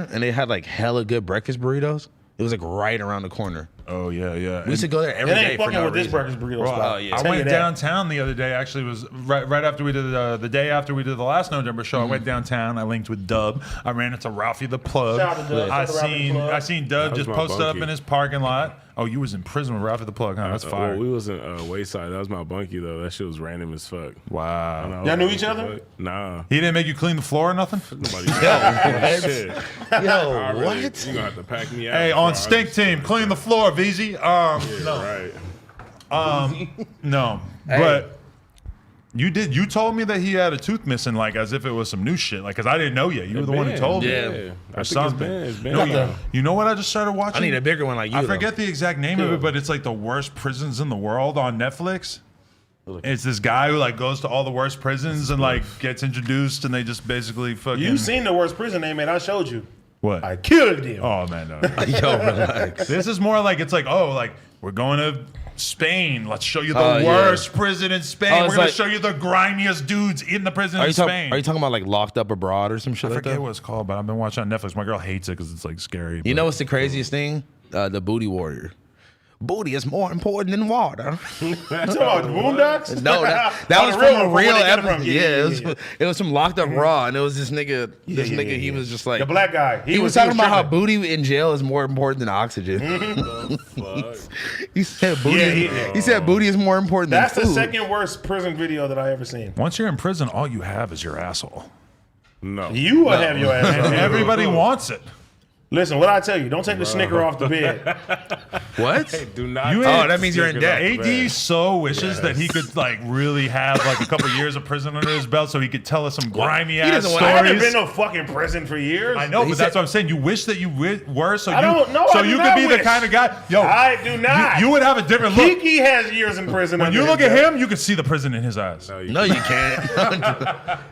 there, and they had like hella good breakfast burritos. It was like right around the corner. Oh yeah. We used to go there every day. It ain't fucking with this breakfast burrito spot. yeah. I went downtown the other day. Actually, it was right after we did the day after we did the last November show. I went downtown. I linked with Dub. I ran into Ralphie the Plug. Shout out to Dub. I seen Dub just my posted up bunkie. in his parking lot. Oh, you was in prison with Ralphie the Plug, huh? That's fire. Well, we was in Wayside. That was my bunkie though. That shit was random as fuck. Wow. Y'all knew each other? Nah. He didn't make you clean the floor or nothing? Nobody. Shit. Yo, Already, what? You gonna have to pack me out. Hey, bro. on Stink Team, clean the floor, VZ. Yeah, right. No. But you told me that he had a tooth missing, like as if it was some new shit. Like, cause I didn't know yet. You were the one who told me. Yeah. I Or think something. It's been. No, you know what I just started watching? I need a bigger one like you. I forget the exact name of it, but it's like the worst prisons in the world on Netflix. It's this guy who like goes to all the worst prisons and like gets introduced, and they just basically fucking. You seen the worst prison they made? I showed you. what? I killed him. Oh man, no. Yo, relax. This is more like it's like we're going to Spain. Let's show you the Oh, yeah. worst prison in Spain. Oh, We're it's gonna like- show you the grimiest dudes in the prison in Spain. Are you talking about like Locked Up Abroad or some shit I like forget that? what it's called, but I've been watching on Netflix. My girl hates it because it's like scary. You know what's the craziest thing? The Booty Warrior. Booty is more important than water. You talking about the Boondocks? No, that Oh, was the from one, a where real they get it episode. from. Yeah, it was from Locked Up Raw, and it was this nigga. This nigga, he was just like the black guy. He was talking about how tripping. booty in jail is more important than oxygen. Fuck. He said booty. Yeah, he said booty is more important That's than the food. second worst prison video that I ever seen. Once you're in prison, all you have is your asshole. No. You will have your ass. And everybody wants it. Listen, what I tell you, don't take the Snicker off the bed. What? Do not. You Oh, ain't- that means you're in debt. AD so wishes that he could like really have like a couple years of prison under his belt so he could tell us some grimy ass doesn't want- I haven't been stories. no fucking prison for years. I know, He but said- that's what I'm saying. You wish that you were so I don't know. I do you could not be the wish. kind of guy. Yo, I do not. You would have a different look. Kiki has years in prison. When under you his look at belt. him, you can see the prison in his eyes. No, you can't.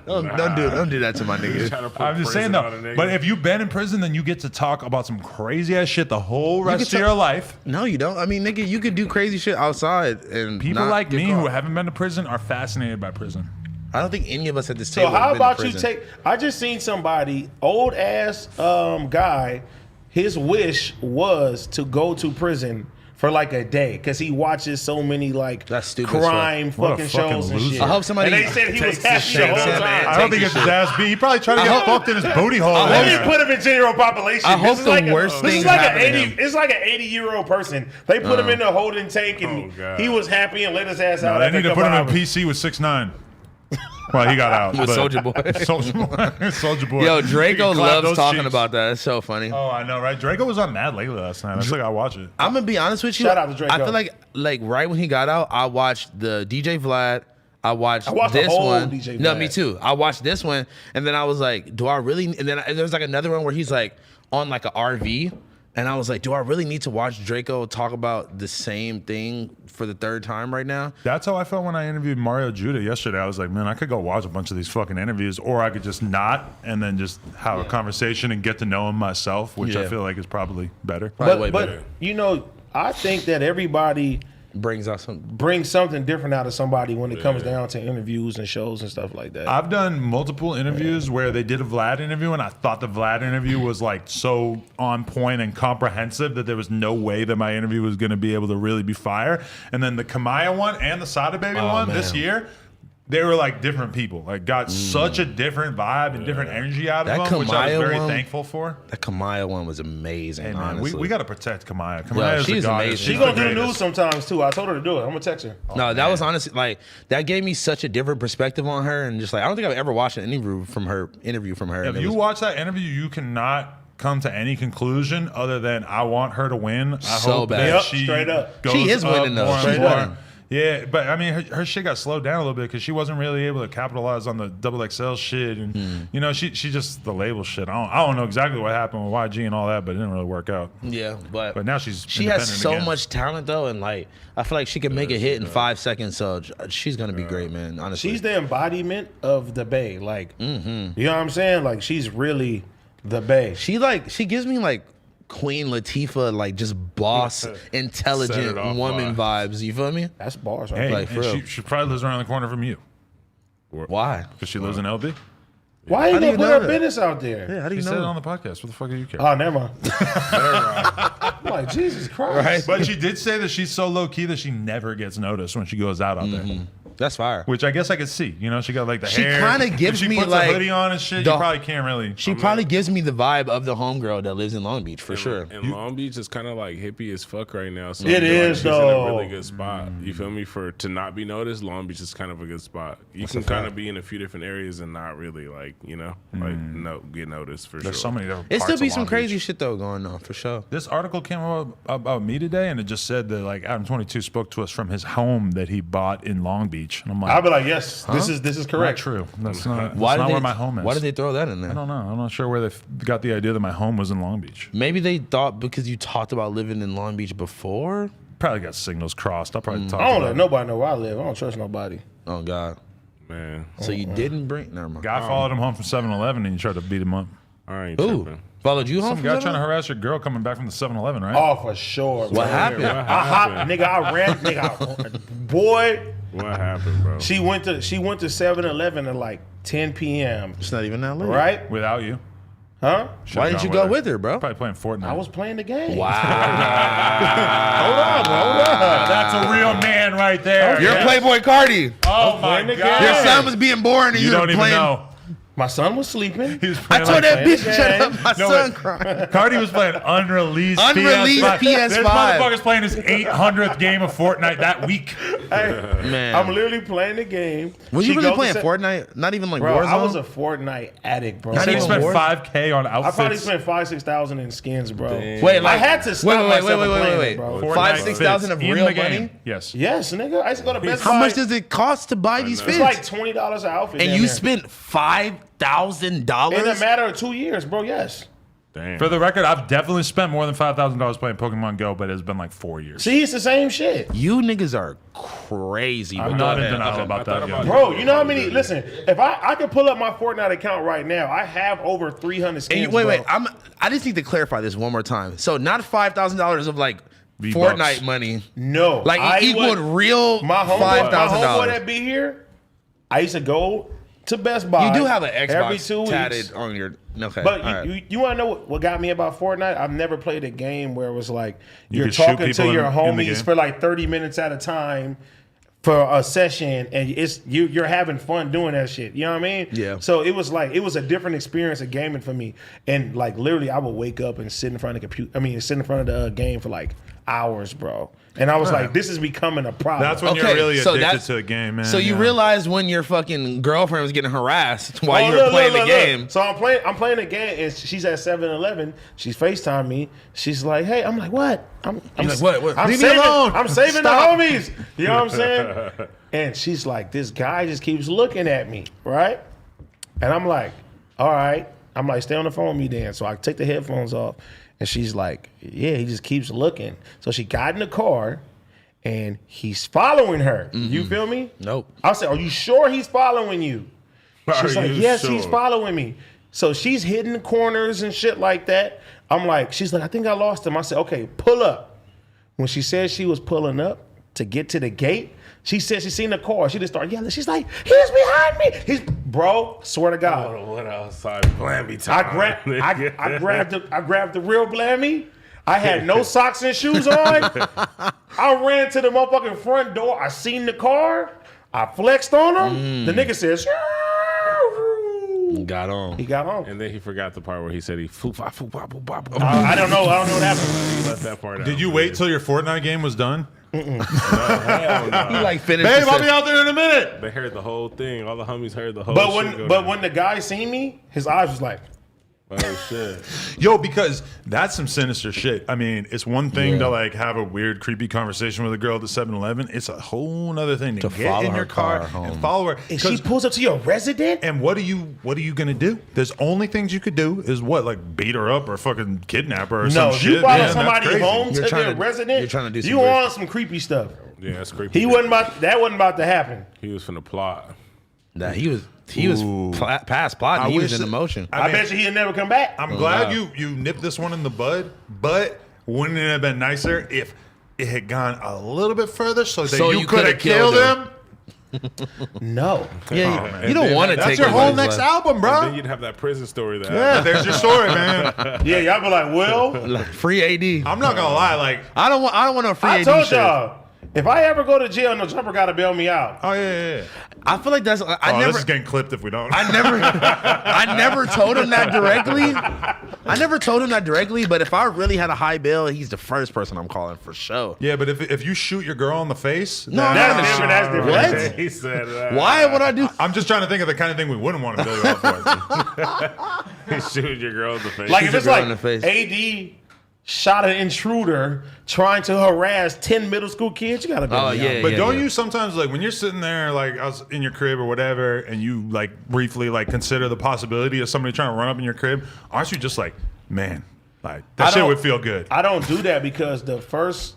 Don't do that to my nigga. I'm just saying though. But if you've been in prison, then you get to talk about some crazy ass shit the whole rest can of your life. No, you don't. I mean, nigga, you could do crazy shit outside and People not like get me caught. who haven't been to prison are fascinated by prison. I don't think any of us at this So table. how have been to about you prison. take? I just seen somebody, old ass guy. His wish was to go to prison for like a day because he watches so many like That's stupid as crime What a fucking fucking shows and loser. shit. I hope somebody and they said he was takes the happy shit, the whole man. time. I don't think it's his ass beat. He probably tried to get fucked in his booty hole. Let me put him in general population. I This hope is the like worst this is thing like an happened to 80. him. It's like an 80-year-old person. They put him in the holding tank, and Oh, God. he was happy and let his ass No, out. they after need a to put him couple in hours. PC with 6ix9ine. Well, he got out. With but- Soulja Boy. Soulja Boy. Soulja Boy. Yo, You Draco can clap loves those talking cheeks. about that. It's so funny. Oh, I know, right? Draco was on Mad lately last night. I still gotta watch it. I'm gonna be honest with you. Shout out to Draco. I feel like right when he got out, I watched the DJ Vlad. I watched the this whole one. DJ No, Vlad. me too. I watched this one, and then I was like, do I really? And then there was like another one where he's like on like a RV, and I was like, do I really need to watch Draco talk about the same thing for the third time right now? That's how I felt when I interviewed Mario Judah yesterday. I was like, man, I could go watch a bunch of these fucking interviews, or I could just not and then just have a conversation and get to know him myself, which I Yeah. feel like is probably better. Probably way But better. you know, I think that everybody Brings out some. brings something different out of somebody when it comes down to interviews and shows and stuff like that. I've done multiple interviews where they did a Vlad interview, and I thought the Vlad interview was like so on point and comprehensive that there was no way that my interview was going to be able to really be fire. And then the Kamaya one and the Sada Baby one this year, they were like different people. Like got such a different vibe and different energy out of That them, which I was Kamaya very one- thankful for. That Kamaya one was amazing. Hey man, honestly. we got to protect Kamaya. Kamaya is she's the goddess. amazing. She's gonna do the news sometimes too. I told her to do it. I'm gonna text her. No, that was honestly like that gave me such a different perspective on her, and just like I don't think I've ever watched an interview from her. If and it you was watch that interview, you cannot come to any conclusion other than I want her to win. I So hope bad. that Yep, she straight up. goes She is up winning, though. more and She's more. winning. Yeah, but I mean, her shit got slowed down a little bit because she wasn't really able to capitalize on the XXL shit, and you know, she just the label shit. I don't know exactly what happened with YG and all that, but it didn't really work out. yeah, But now she has independent so again. much talent though, and like I feel like she can make a hit in 5 seconds. So she's gonna be great, man. Honestly, She's the embodiment of the Bay. Like, you know what I'm saying? Like, she's really the Bay. she gives me like Queen Latifah, like just boss, Set intelligent it off woman wide. vibes. You feel me? That's bars right Hey, there. like, for and real. she probably lives around the corner from you Why? because she lives in LB. Why you How do gonna you put know her that? business out there? Yeah, how do He you said it know? on the podcast. What the fuck do you care? Oh, never mind. I'm like, Jesus Christ. Right. But she did say that she's so low key that she never gets noticed when she goes out there. That's fire. Which I guess I could see. You know, she got like the She hair. kinda If gives she me, puts like, a hoodie on and shit. the- You probably can't really. She probably gives me the vibe of the homegirl that lives in Long Beach for sure. And Long Beach is kind of like hippie as fuck right now. So It I feel is, she's in a though. really good spot. You feel me? To not be noticed, Long Beach is kind of a good spot. You can kind of be in a few different areas and not really get noticed for There's sure. so many different It parts still be of some Long crazy Beach. shit though going on for sure. This article came out about me today, and it just said that like Adam 22 spoke to us from his home that he bought in Long Beach, and I'm like, I'll be like, yes, this is not correct. true. That's not. Why That's not did they, where my home is. Why did they throw that in there? I don't know. I'm not sure where they got the idea that my home was in Long Beach. Maybe they thought because you talked about living in Long Beach before. Probably got signals crossed. I'll probably talk I don't about let it. nobody know where I live. I don't trust nobody. Oh God. Man, So you didn't bring. Never mind. Guy followed him home from 7-Eleven and you tried to beat him up. I ain't Ooh, tripping. followed you home? Some from guy that trying to one? harass your girl coming back from the 7-Eleven, right? Oh, for sure. What bro. happened? What I hopped, happened? nigga. I ran, nigga. Boy, What happened, bro? she went to 7-Eleven at like 10 p.m. It's not even that late. Right? Without you. Huh? Why didn't you go with her, bro? Probably playing Fortnite. I was playing the game. Wow. Hold on, bro. Hold on. That's a real man right there. You're Yeah. Playboy Cardi. Oh my playing the god. game. Your son was being born and You you, don't were even playing. know. My son was sleeping. He was I playing told like that bitch to playing shut the up. My No, son wait. crying. Cardi was playing unreleased Unreleased PS5. This PS5. motherfucker's playing his 800th game of Fortnite that week. Hey, Man. I'm literally playing the game. Was She you really goes playing to Fortnite? Not even like Bro, Warzone? I was a Fortnite addict, bro. Not So you even spent War? 5K on I probably outfits. spent 5,000-6,000 in skins, bro. Damn. Wait, I like, had to stop myself from playing it, bro. Fortnite 5,000-6,000 of fits in real the game. money? Yes. Yes, nigga. I used to go to Best How Buy. much does it cost to buy these know. fits? It's like $20 an outfit. and down you there. spent $5,000? in a matter of 2 years, bro. Yes. Damn. For the record, I've definitely spent more than $5,000 playing Pokemon Go, but it's been like 4 years. See, it's the same shit, You niggas are crazy. I'm but not go in ahead. denial Okay. about I thought that. about Yo. bro. You know how many? Listen, if I could pull up my Fortnite account right now, I have over 300 And skins. you, wait, bro. I just need to clarify this one more time. So not $5,000 of like V-Bucks. Fortnite money. No, Like I it equaled would- real my homeboy $5,000. that be here. I used to go to Best Buy. You do have an Xbox every 2 tatted weeks. on your. Okay. But all right. you want to know what got me about Fortnite? I've never played a game where it was like you're could shoot talking people to your in the homies game? for like 30 minutes at a time for a session, and you're having fun doing that shit. You know what I mean? Yeah. So it was a different experience of gaming for me, and like literally, I would wake up and sit in front of the computer. I mean, sit in front of the game for like hours, bro. And I was like, this is becoming a problem. That's when you're really addicted to the game, man. So you yeah. realized when your fucking girlfriend was getting harassed while Oh, you were look, playing look, the look, game. look. So I'm playing the game, and she's at 7-Eleven. She's FaceTime me. She's like, "Hey," I'm like, "What?" I'm like, "What? I'm Leave me saving, alone. I'm saving Stop." the homies. You know what I'm saying? And she's like, "This guy just keeps looking at me, right?" And I'm like, "All right." I'm like, "Stay on the phone with me, then." So I take the headphones off, and she's like, "Yeah, he just keeps looking." So she got in the car. And he's following her. You feel me? Nope. I said, "Are you sure he's following you?" She's Are like, you "Yes, he's sure? following me." So she's hitting the corners and shit like that. I'm like, she's like, "I think I lost him." I said, "Okay, pull up." When she said she was pulling up to get to the gate, she said she seen the car. She just started yelling. She's like, "He's behind me!" He's bro. Swear to God, What outside Blamby I time? grabbed the real Blammy. I had no socks and shoes on. I ran to the motherfucking front door. I seen the car. I flexed on him. The nigga says, Got on. he got on. And then he forgot the part where he said he foo fa foo ba boo ba boo. I don't know. I don't know what happened. He left that part out. Did you wait till your Fortnite game was done? Hell no. He like finished. Babe, the I'll be out there in a minute. They heard the whole thing. All the homies heard the whole But shit when go but down. when the guy seen me, his eyes was like, Oh shit. Yo, because that's some sinister shit. I mean, it's one thing to like have a weird, creepy conversation with a girl at the 7-Eleven. It's a whole other thing to get follow in her your car car home. and follow her. and she 'Cause- pulls up to your resident. And what are you gonna do? There's only things you could do is what, like beat her up or fucking kidnap her or some No, shit. you follow Man, that's somebody crazy. home You're to trying their to- resident. you're trying to do some you weird on some creepy stuff. Yeah, that's creepy. He wasn't about that. Wasn't about to happen. He was finna plot. That he was Ooh. past plotting. He was wish in that- emotion. I bet you he'll never come back. I'm glad you nipped this one in the bud, but wouldn't it have been nicer if it had gone a little bit further so that So you you could have coulda killed killed him? No. Yeah, you don't want to That's take your whole anybody's next life. album, And bro. then you'd have that prison story that Yeah, there's your story, man. Yeah, y'all be like, well, Like, free AD. I'm not gonna lie, like, I don't want no free I AD told shirt. y'all, if I ever go to jail, no jumper got to bail me out. oh yeah. I feel like that's. This is getting clipped if we don't. I never told him that directly. I never told him that directly, but if I really had a high bill, he's the first person I'm calling for sure. Yeah, but if you shoot your girl in the face, No, then- That's different. That's different. What? he said that. Why would I do? I'm just trying to think of the kind of thing we wouldn't want to bill you out for. He's shooting your girl in the face. Like Shoot if the it's girl like in the face. AD shot an intruder trying to harass 10 middle school kids, you got to bail Oh, me yeah. out. But don't you sometimes, like, when you're sitting there, like, I was in your crib or whatever, and you, like, briefly, like, consider the possibility of somebody trying to run up in your crib, aren't you just like, man, like, that shit don't- would feel good? I don't do that because the first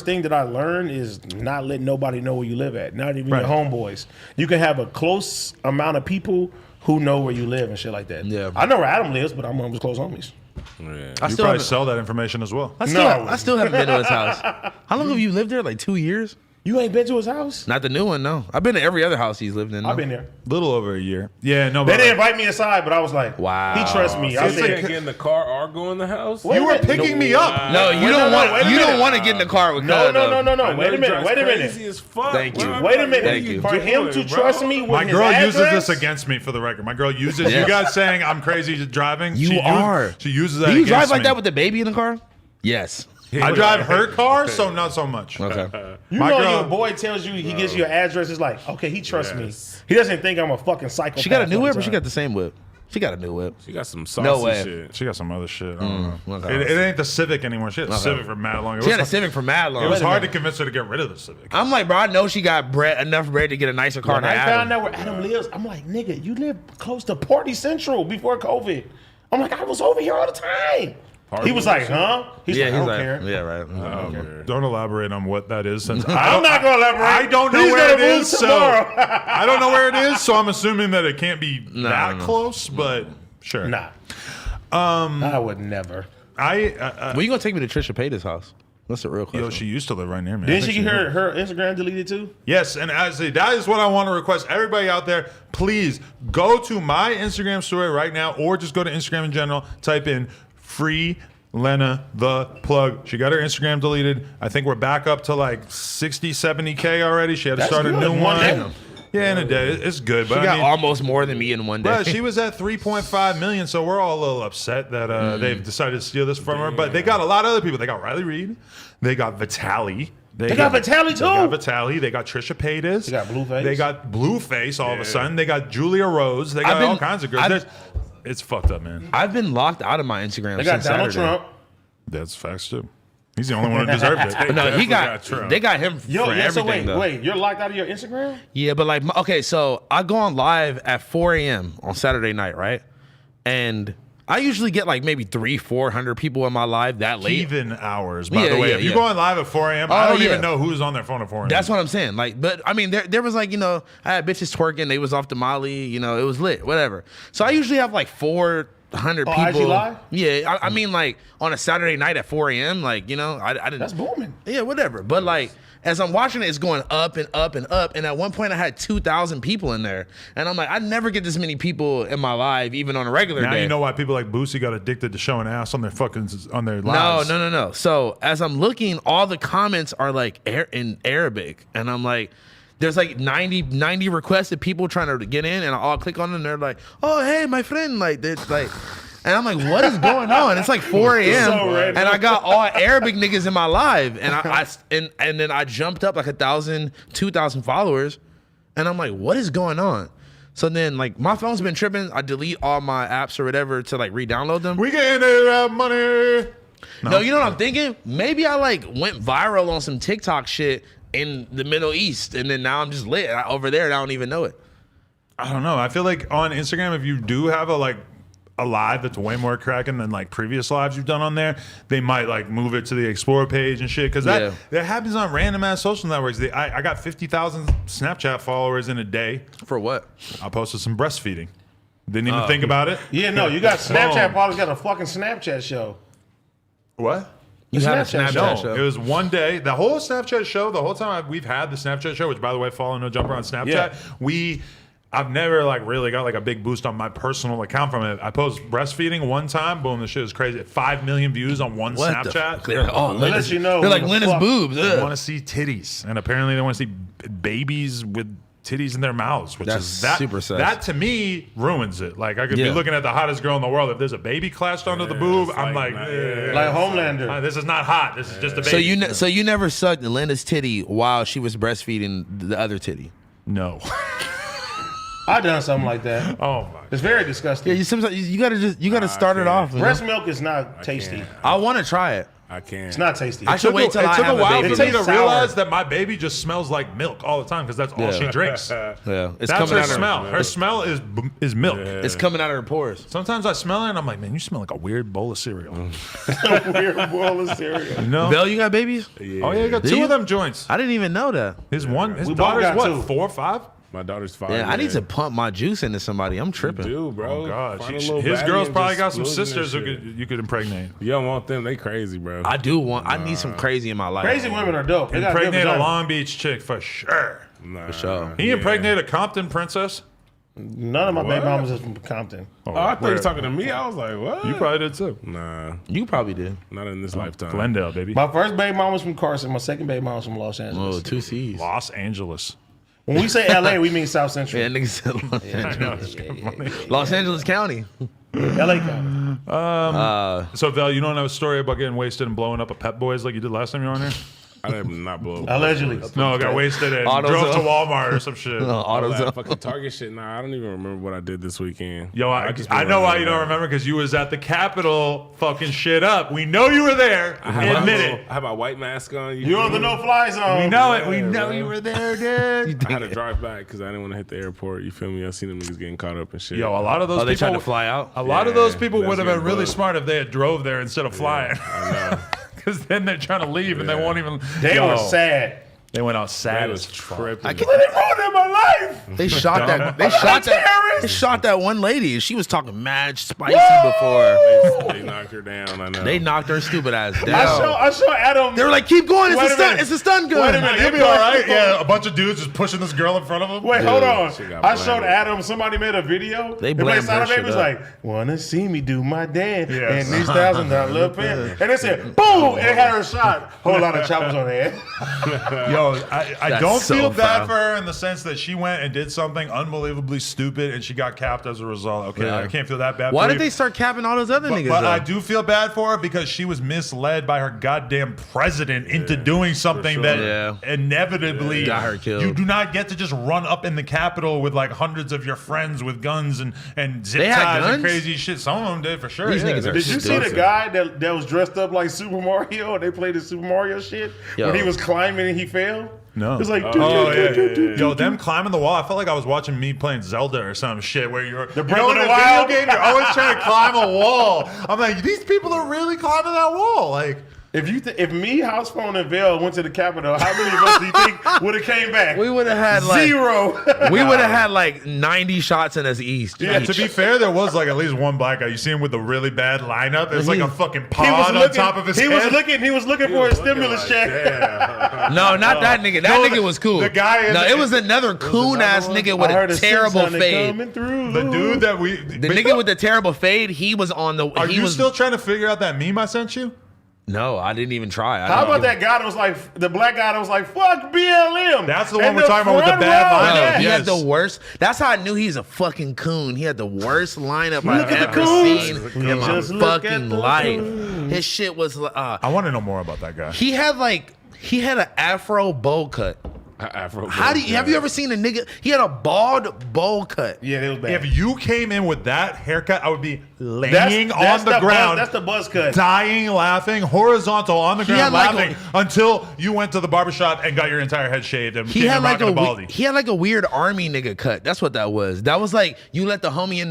thing that I learned is not letting nobody know where you live at, not even Right. your homeboys. You can have a close amount of people who know where you live and shit like that. Yeah. I know where Adam lives, but I'm one of his close homies. Yeah. I You still probably haven't, sell that information as well. I still, No. I still haven't been to his house. How long have you lived there? Like 2 years? You ain't been to his house? Not the new one, no. I've been to every other house he's lived in. I've though. been there. Little over a year. Yeah, no, They but didn't invite me inside, but I was like, Wow. he trusts me. I You said, can't get in the car or go in the house? Wait you a were minute. picking me up. No, you Wait, don't no, want. wait a You don't minute. want to get in the car with. no. I Wait know a he minute. drives Wait a crazy minute. as fuck. Thank you. Bro. Wait a minute. Thank you. For him to trust me with My his girl address, uses this against me for the record. My girl uses Yes. you guys saying I'm crazy driving. You are. She uses that. Do you drive against like me. that with the baby in the car? Yes. I drive her car, so not so much. Okay. You My know, girl- your boy tells you he gives you an address. It's like, okay, he trusts Yes. me. He doesn't think I'm a fucking psychopath. She got a new all the whip, or she time. got the same whip? She got a new whip. She got some saucy No way. shit. She got some other shit. I don't know. okay. It ain't the Civic anymore. She had the Civic for mad long. It She was, had a Civic for mad long. it was Wait a hard to minute. convince her to get rid of the Civic. I'm like, bro, I know she got enough bread to get a nicer car When than I found Adam. out where Adam lives, I'm like, nigga, you live close to Party Central before COVID. I'm like, I was over here all the time. He was like, huh? He's like, I don't care. yeah, right. Don't elaborate on what that is, since I'm not gonna elaborate. I don't know He's where it gonna move is, so tomorrow. I don't know where it is. So I'm assuming that it can't be that no. close, but sure. Nah. I would never. I When you gonna take me to Trisha Paytas' house? That's the real question. yo, she used to live right near me. I Didn't think she get moved. her Instagram deleted too? Yes, and as that is what I want to request everybody out there. Please go to my Instagram story right now, or just go to Instagram in general. Type in free Lena the plug. She got her Instagram deleted. I think we're back up to like 60, 70K already. She had to That's start a good. new One one. day. Yeah, in a day. It's good, She but got I mean, almost more than me in one day. Bruh, she was at 3.5 million, so we're all a little upset that they've decided to steal this from her. But they got a lot of other people. They got Riley Reid. They got Vitaly. They got Vitaly, too? They got Vitaly. They got Trisha Paytas. They got Blueface. They got Blueface all of a sudden. They got Julia Rose. They got all kinds of girls. It's fucked up, man. I've been locked out of my Instagram They got since Donald Saturday. Trump. That's facts, too. He's the only one who deserved it. But no, he Definitely got. got Trump. They got him Yo, for yeah, so everything. though. wait, you're locked out of your Instagram? Yeah, but like, okay, so I go on live at 4 a.m. on Saturday night, right? And I usually get like maybe 300-400 people in my live that late. Even hours, by Yeah, the way. yeah, If you yeah. go on live at 4 a.m., I Oh, don't yeah. even know who's on their phone at 4 a.m. That's what I'm saying. Like, but I mean, there was like, I had bitches twerking. They was off the Molly. It was lit. Whatever. So I usually have like 400 Oh, people. IG Live? Yeah, I mean, like on a Saturday night at 4 a.m. Like, I didn't. That's booming. Yeah, whatever. But like, as I'm watching it, it's going up and up and up. And at one point, I had 2,000 people in there, and I'm like, I never get this many people in my live, even on a regular Now day. you know why people like Boosie got addicted to showing ass on their No, lives. no. So as I'm looking, all the comments are like in Arabic, and I'm like, there's like 90 requested people trying to get in, and I'll click on it, and they're like, oh, hey, my friend, like this, like. And I'm like, what is going on? It's like 4 a.m. So random. and I got all Arabic niggas in my live, and and then I jumped up like 1,000, 2,000 followers, and I'm like, what is going on? So then, like, my phone's been tripping. I delete all my apps or whatever to like re-download them. We getting that money. No, you know what I'm thinking? Maybe I like went viral on some TikTok shit in the Middle East, and then now I'm just lit over there, and I don't even know it. I don't know. I feel like on Instagram, if you do have a live that's way more cracking than like previous lives you've done on there, they might like move it to the explore page and shit, because that happens on random ass social networks. I got 50,000 Snapchat followers in a day. For what? I posted some breastfeeding. Didn't even think about it. Yeah, no, you got Snapchat followers got a fucking Snapchat show. What? You had a Snapchat Snapchat No, show. it was one day. The whole Snapchat show, the whole time we've had the Snapchat show, which by the way, follow No Jumper on Snapchat. Yeah. I've never like really got like a big boost on my personal account from it. I post breastfeeding one time, boom, the shit is crazy. 5 million views on one What the Snapchat. fuck? They're like, oh, They let you know They're like who the Linda's fuck- boobs. They ugh. want to see titties, and apparently they want to see babies with titties in their mouths, which That's is that super sus. That to me ruins it. Like I could be Yeah. looking at the hottest girl in the world. If there's a baby clashed onto the boob, it's I'm like, like, nah, eh. Like Homelander. This is not hot. This is just a baby. So you never sucked Linda's titty while she was breastfeeding the other titty. no. I done something like that. Oh my. It's very disgusting. Yeah, you gotta start it can't. off. you know? Breast milk is not tasty. can't. I want to try it. I can't. It's not tasty. I should wait till it I took have a while a baby. for me to tastes sour. realize that my baby just smells like milk all the time because that's all she drinks. Yeah, it's That's coming her out of smell. Her smell is milk. It's coming out of her pores. Sometimes I smell her and I'm like, man, you smell like a weird bowl of cereal. Weird bowl of cereal. No. Belle, you got babies? Oh yeah, you got Do two you? of them joints. I didn't even know that. His We both daughter's got what, two. 4 or 5? My daughter's 5. Yeah, I need to pump my juice into somebody. I'm tripping. Dude, bro. Oh god, Find a little his baddie girls and probably just got some losing their sisters who shit. you could impregnate. You don't want them. They crazy, bro. I do want. I need some crazy in my life. Crazy women are dope. They got good Impregnate a vagina. Long Beach chick for sure. Nah, sure. He impregnated a Compton princess. None of my baby What? mamas is from Compton. Oh, I thought you where- were talking to me. I was like, what? You probably did too. Nah, You probably did. not in this lifetime. Glendale, baby. My first baby mama was from Carson. My second baby mama was from Los Angeles. Oh, 2 C's. Los Angeles. When we say LA, we mean South Central. Yeah, nigga said Los Angeles. I know, it's kinda funny. Los Angeles County. LA County. So, Val, you don't have a story about getting wasted and blowing up a Pep Boys like you did last time you were on here? I did not blow up. Allegedly. No, I got wasted and AutoZone. drove to Walmart or some shit. All that AutoZone. fucking Target shit. Nah, I don't even remember what I did this weekend. Yo, I just been know why running you don't around. remember because you was at the Capitol fucking shit up. We know you were there. I had Admit my it. little- I had my white mask on. You on the no-fly zone. We know it. We Yeah, know bro. you were there, dude. I had to drive back because I didn't want to hit the airport. You feel me? I seen them niggas getting caught up and shit. Yo, a lot of those Oh, they people tried to fly out? A lot of those Yeah, people that's would have been getting really bugged. smart if they had drove there instead of flying. I know. Because then they're trying to leave and they won't even. They Yo, were sad. They went out sad That as was fuck. tripping. I can't- What they ruined my life? They shot that. They shot that. They shot that one lady. She was talking mad spicy before. They knocked her down. I know. They knocked her stupid ass down. I saw Adam. They were like, "Keep going. It's Wait a a stun. minute. It's a stun gun." Wait a minute. You'll be all right. Yeah, a bunch of dudes just pushing this girl in front of them. Wait, Dude, hold on. she got I showed blammed. Adam. Somebody made a video. They played blamed Sound her of Baby shit was up. like, "Wanna see me do my dance?" Yes. And these $1,000 pen. And it said, "Boom!" And it had her shot. Whole lot of choppers on her head. Yo, I That's don't so feel bad foul. for her in the sense that she went and did something unbelievably stupid and she got capped as a result. Okay, Yeah. I can't feel that bad. Why for did you. they start capping all those other niggas? But though? I do feel bad for her because she was misled by her goddamn president into doing something sure. that Yeah. inevitably Got her killed. You do not get to just run up in the Capitol with like hundreds of your friends with guns and zip They had ties and guns? crazy shit. Some of them did for sure. These yeah. niggas are Did you see stupid. the guy that was dressed up like Super Mario and they played the Super Mario shit? Yo. When he was climbing and he fell? No. It was like, Oh yeah. Yo, them climbing the wall. I felt like I was watching me playing Zelda or some shit where you're Breath you know, of in the a video Wild? game, you're always trying to climb a wall. I'm like, these people are really climbing that wall. Like, If me, Housephone, and Vale went to the Capitol, how many of us do you think would have came back? we would have had like 0. we would have had like 90 shots in us east. yeah, to be fair, there was like at least one black guy. You see him with the really bad lineup. It's like a fucking He was pod on looking. top of his He head. was looking for a stimulus check. No, not that nigga. That No, nigga was cool. the guy in No, the- it was another coon ass nigga with I heard a a terrible 600 fade. coming through. The dude that we The nigga with the terrible fade, he was on the. Are he you was, still trying to figure out that meme I sent you? No, I didn't even try. I How didn't about even- that guy that was like the black guy that was like fuck BLM? That's the one And we're talking about with the front bad row, lineup. No, yeah. he Yes. had the worst. That's how I knew he's a fucking coon. He had the worst lineup I've at the ever coons. seen in my Just look at fucking the life. coons. His shit was. I want to know more about that guy. He had an afro bowl cut. Afro. How do you have you ever seen a nigga? He had a bald bowl cut. Yeah, it was bad. If you came in with that haircut, I would be laying That's on the ground. That's the buzz cut. Dying, laughing, horizontal on the He ground, had like laughing until you went to the barbershop and got your entire head shaved and He became had like rocking a a baldy. he had like a weird army nigga cut. That's what that was. That was like you let the homie in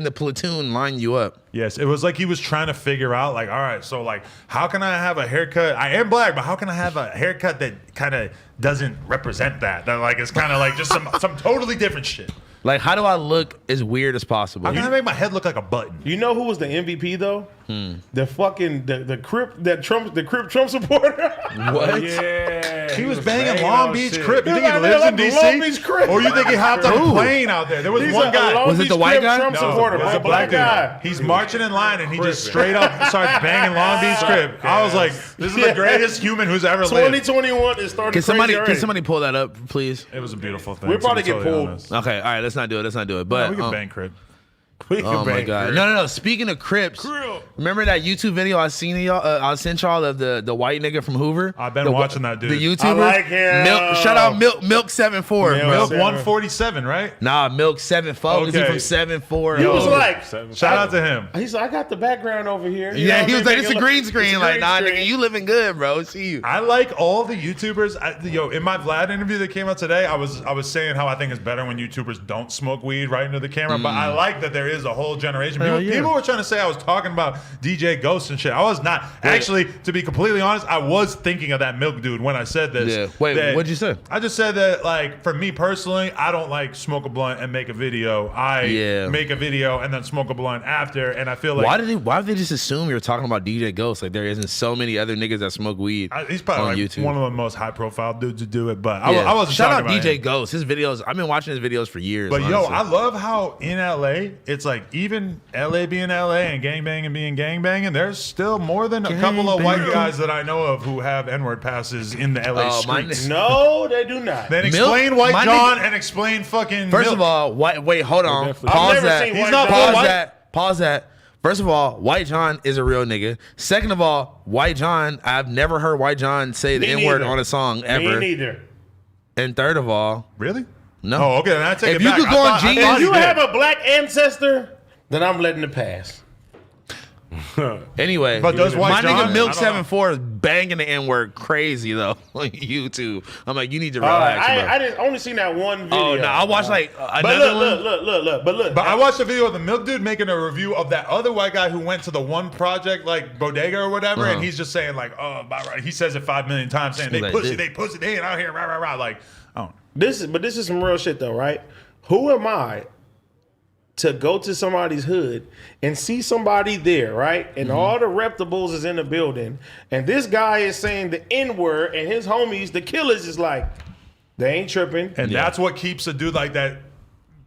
the platoon line you up. Yes, it was like he was trying to figure out, like, all right, so like, how can I have a haircut? I am black, but how can I have a haircut that kind of doesn't represent that? That like is kind of like just some totally different shit. Like how do I look as weird as possible? How can I make my head look like a button? You know who was the MVP though? The fucking the Crip Trump supporter. What? Yeah. He was banging Long Beach Crip. You He think he was out lives there in like Long DC? Beach Crip. Or you think he hopped on a plane out there? There was He's one a guy. Long Was it Beach the white Crip guy? Trump supporter, it was bro. a black guy. guy. He's marching in line and he just straight up starts banging Long Beach Crip. I was like, this is the greatest human who's ever lived. 2021 is starting. Can somebody pull that up, please? It was a beautiful thing. We'll probably to be get totally pulled. honest. Okay, all right, let's not do it. No, But we can bang Crip. oh my god, no. Speaking of Crips, remember that YouTube video I seen y'all? I sent y'all of the white nigga from Hoover. I've been watching that dude. The YouTuber. I like him. Shout out Milk 74, Milk bro. Milk 147, right? Nah, Milk 74. Is he Okay. from 74? He was Oh. like, Shout out to him. he's like, I got the background over here. You know Yeah, what he I was mean? like, it's a Make it green look- screen. it's a Like, green nah, screen. nigga, you living good, bro. See you. I like all the YouTubers. In my Vlad interview that came out today, I was saying how I think it's better when YouTubers don't smoke weed right into the camera. But I like that there is a whole generation. People were trying to say I was talking about DJ Ghost and shit. I was not. Actually, to be completely honest, I was thinking of that Milk dude when I said this. Yeah. Wait, that- what'd you say? I just said that, like, for me personally, I don't like smoke a blunt and make a video. I make a video and then smoke a blunt after, and I feel like Why did they just assume you were talking about DJ Ghost? Like there isn't so many other niggas that smoke weed he's probably on like YouTube. one of the most high profile dudes to do it. But Yeah. I wasn't Shout talking out about DJ him. Ghost. His videos. I've been watching his videos for years. But yo, honestly. I love how in LA, it's like even LA being LA and gangbanging being gangbanging, there's still more than a couple of white guys that I know of who have N-word passes in the LA my streets. No, they do not. Then Milk- explain White my John nigga- and explain fucking First Milk. of all, wait, hold on. definitely- I've Pause never that. seen He's White not John. full Pause white. that. Pause that. First of all, White John is a real nigga. Second of all, White John, I've never heard White John say the Me N-word neither. on a song Me ever. neither. And third of all, Really? no. Oh, okay. Then I take If it you back. could go on Genius- If thought he you did. have a black ancestor, then I'm letting it pass. Anyway, But does White my John? nigga I Milk don't 74 is banging the N-word crazy though on YouTube. I'm like, you need to All right, relax, bro. I didn't only seen that one video. Oh no, I watched like But another look. one. Look. But I watched a video of the Milk dude making a review of that other white guy who went to the one project, like bodega or whatever, and he's just saying like, oh, he says it 5 million times, saying Like, they pussy, they ain't out here, rah rah rah. Like, oh, This is some real shit though, right? Who am I to go to somebody's hood and see somebody there, right? And all the reputables is in the building, and this guy is saying the N-word, and his homies, the killers, is like, they ain't tripping. and that's what keeps a dude like that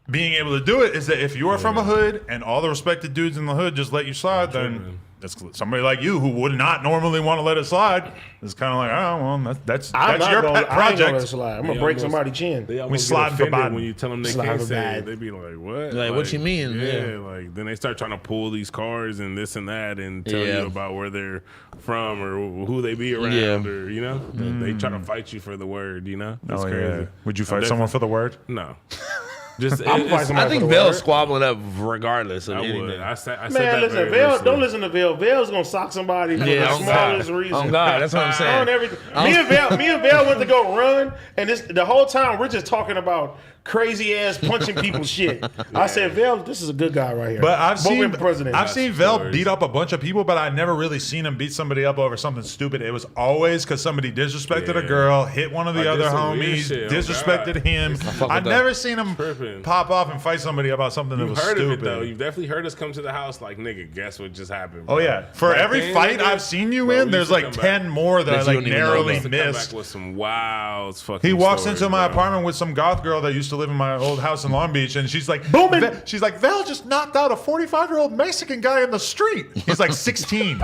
being able to do it is that if you are from a hood and all the respected dudes in the hood just let you slide, then that's somebody like you who would not normally want to let it slide is kind of like, oh well, that's I'm not your gonna, pet I ain't gonna let it project. slide. I'm gonna They break almost- somebody's chin. They almost slide get for offended Biden. when you tell them they Slide can't for say Biden. it. They be like, what? Like, what you mean? Yeah, Yeah. like then they start trying to pull these cards and this and that and tell Yeah. you about where they're from or who they be around Yeah. or you know they try to fight you for the word. You know, it's Oh, crazy. yeah. Would you I'm fight someone for the word? No, just I'm fighting I think for the Vale's word. squabbling up regardless of I would. anything. I said Man, that listen, very Vale, loosely. don't listen to Vale. Vale's gonna sock somebody for Yeah, the on smallest God. reason. On God, that's what I'm On saying. everything. Me and Vale went to go run, and the whole time we're just talking about crazy ass punching people shit. I said, Vale, this is a good guy right here. But I've Both seen with president. I've seen Vel stories. beat up a bunch of people, but I never really seen him beat somebody up over something stupid. It was always because somebody disrespected a Yeah. girl, hit one of the I did other some weird homies, shit. Oh, disrespected God. him. fuck I've with never that. seen him Tripping. pop off and fight somebody about something that You've was heard stupid. of it though. You've definitely heard us come to the house like, nigga, guess what just happened? Oh bro? yeah, for Back every then, fight nigga, I've seen you bro, in, we there's used to like come 10 more that I That you like don't even know narrowly about. used to come missed. back with some wild fucking. He walks stories, into my bro. apartment with some goth girl that used to live in my old house in Long Beach, and she's like, Booming. She's like, Val just knocked out a 45-year-old Mexican guy in the street. He's like 16.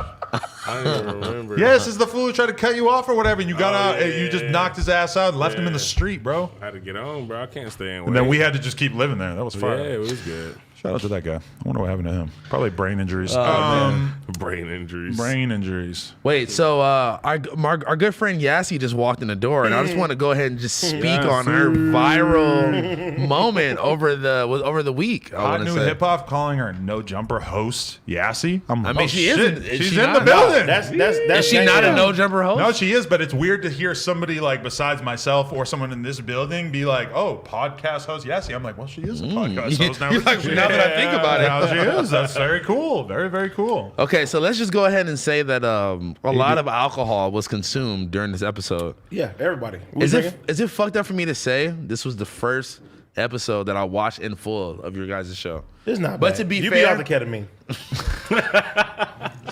I don't even remember. Yeah, this is the fool who tried to cut you off or whatever, and you got out, and you just yeah. knocked his ass out and left him in the Yeah. street, bro. I had to get on, bro. I can't stay in. And then we had to just keep living there. That was Yeah, fire. it was good. Shout out to that guy. I wonder what happened to him. Probably brain injuries. Brain injuries. Brain injuries. Wait, so our good friend Yassi just walked in the door, and I just want to go ahead and just speak on her viral moment over the week. I Hot want to new say. hip hop calling her no jumper host Yassi. I mean, oh, she shit. isn't. Is She's she in not? the building. That's Is she not a no jumper host? No, she is, but it's weird to hear somebody like besides myself or someone in this building be like, "Oh, podcast host Yassi." I'm like, "Well, she is a podcast host now." You're like, now that I think about it. Now she is. That's very cool. Very, very cool. Okay, so let's just go ahead and say that a lot of alcohol was consumed during this episode. Yeah, everybody. We Is drinking? it fucked up for me to say this was the first episode that I watched in full of your guys' show? It's not But bad. to be you fair- be off the ketamine.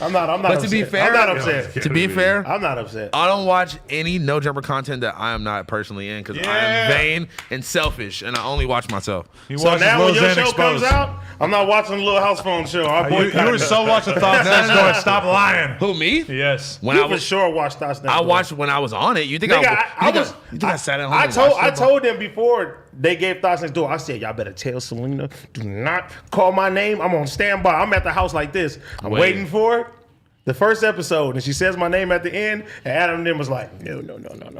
I'm not. But upset. to be fair, I'm not upset. To be fair, I'm not upset. I don't watch any No Jumper content that I am not personally in because I am vain and selfish, and I only watch myself. He So watches now when Lil your Xan show Exposed. comes out, I'm not watching the little Housephone show. I You were so watching Thoughts Next going, stop lying. Who, me? Yes. When You I for was, sure watched Thoughts Next I Door. watched when I was on it. You think Nigga, I sat at home? and I watched it? told them before they gave Thoughts Next Door. I said, y'all better tell Selena, do not call my name. I'm on standby. I'm at the house like this. I'm waiting for it. The first episode, and she says my name at the end, and Adam then was like, no.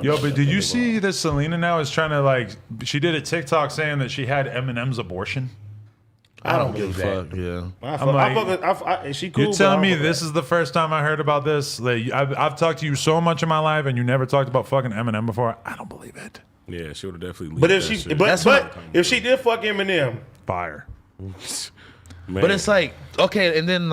Yo, but did you see that Selena now is trying to like? She did a TikTok saying that she had Eminem's abortion. I don't believe that. Fuck, yeah. Is she cool? You're telling me this is the first time I heard about this? Like, I've talked to you so much in my life, and you never talked about fucking Eminem before. I don't believe it. Yeah, she would have definitely. leaked But if that she, shit. but if she did fuck Eminem, Fire. Man. But it's like okay, and then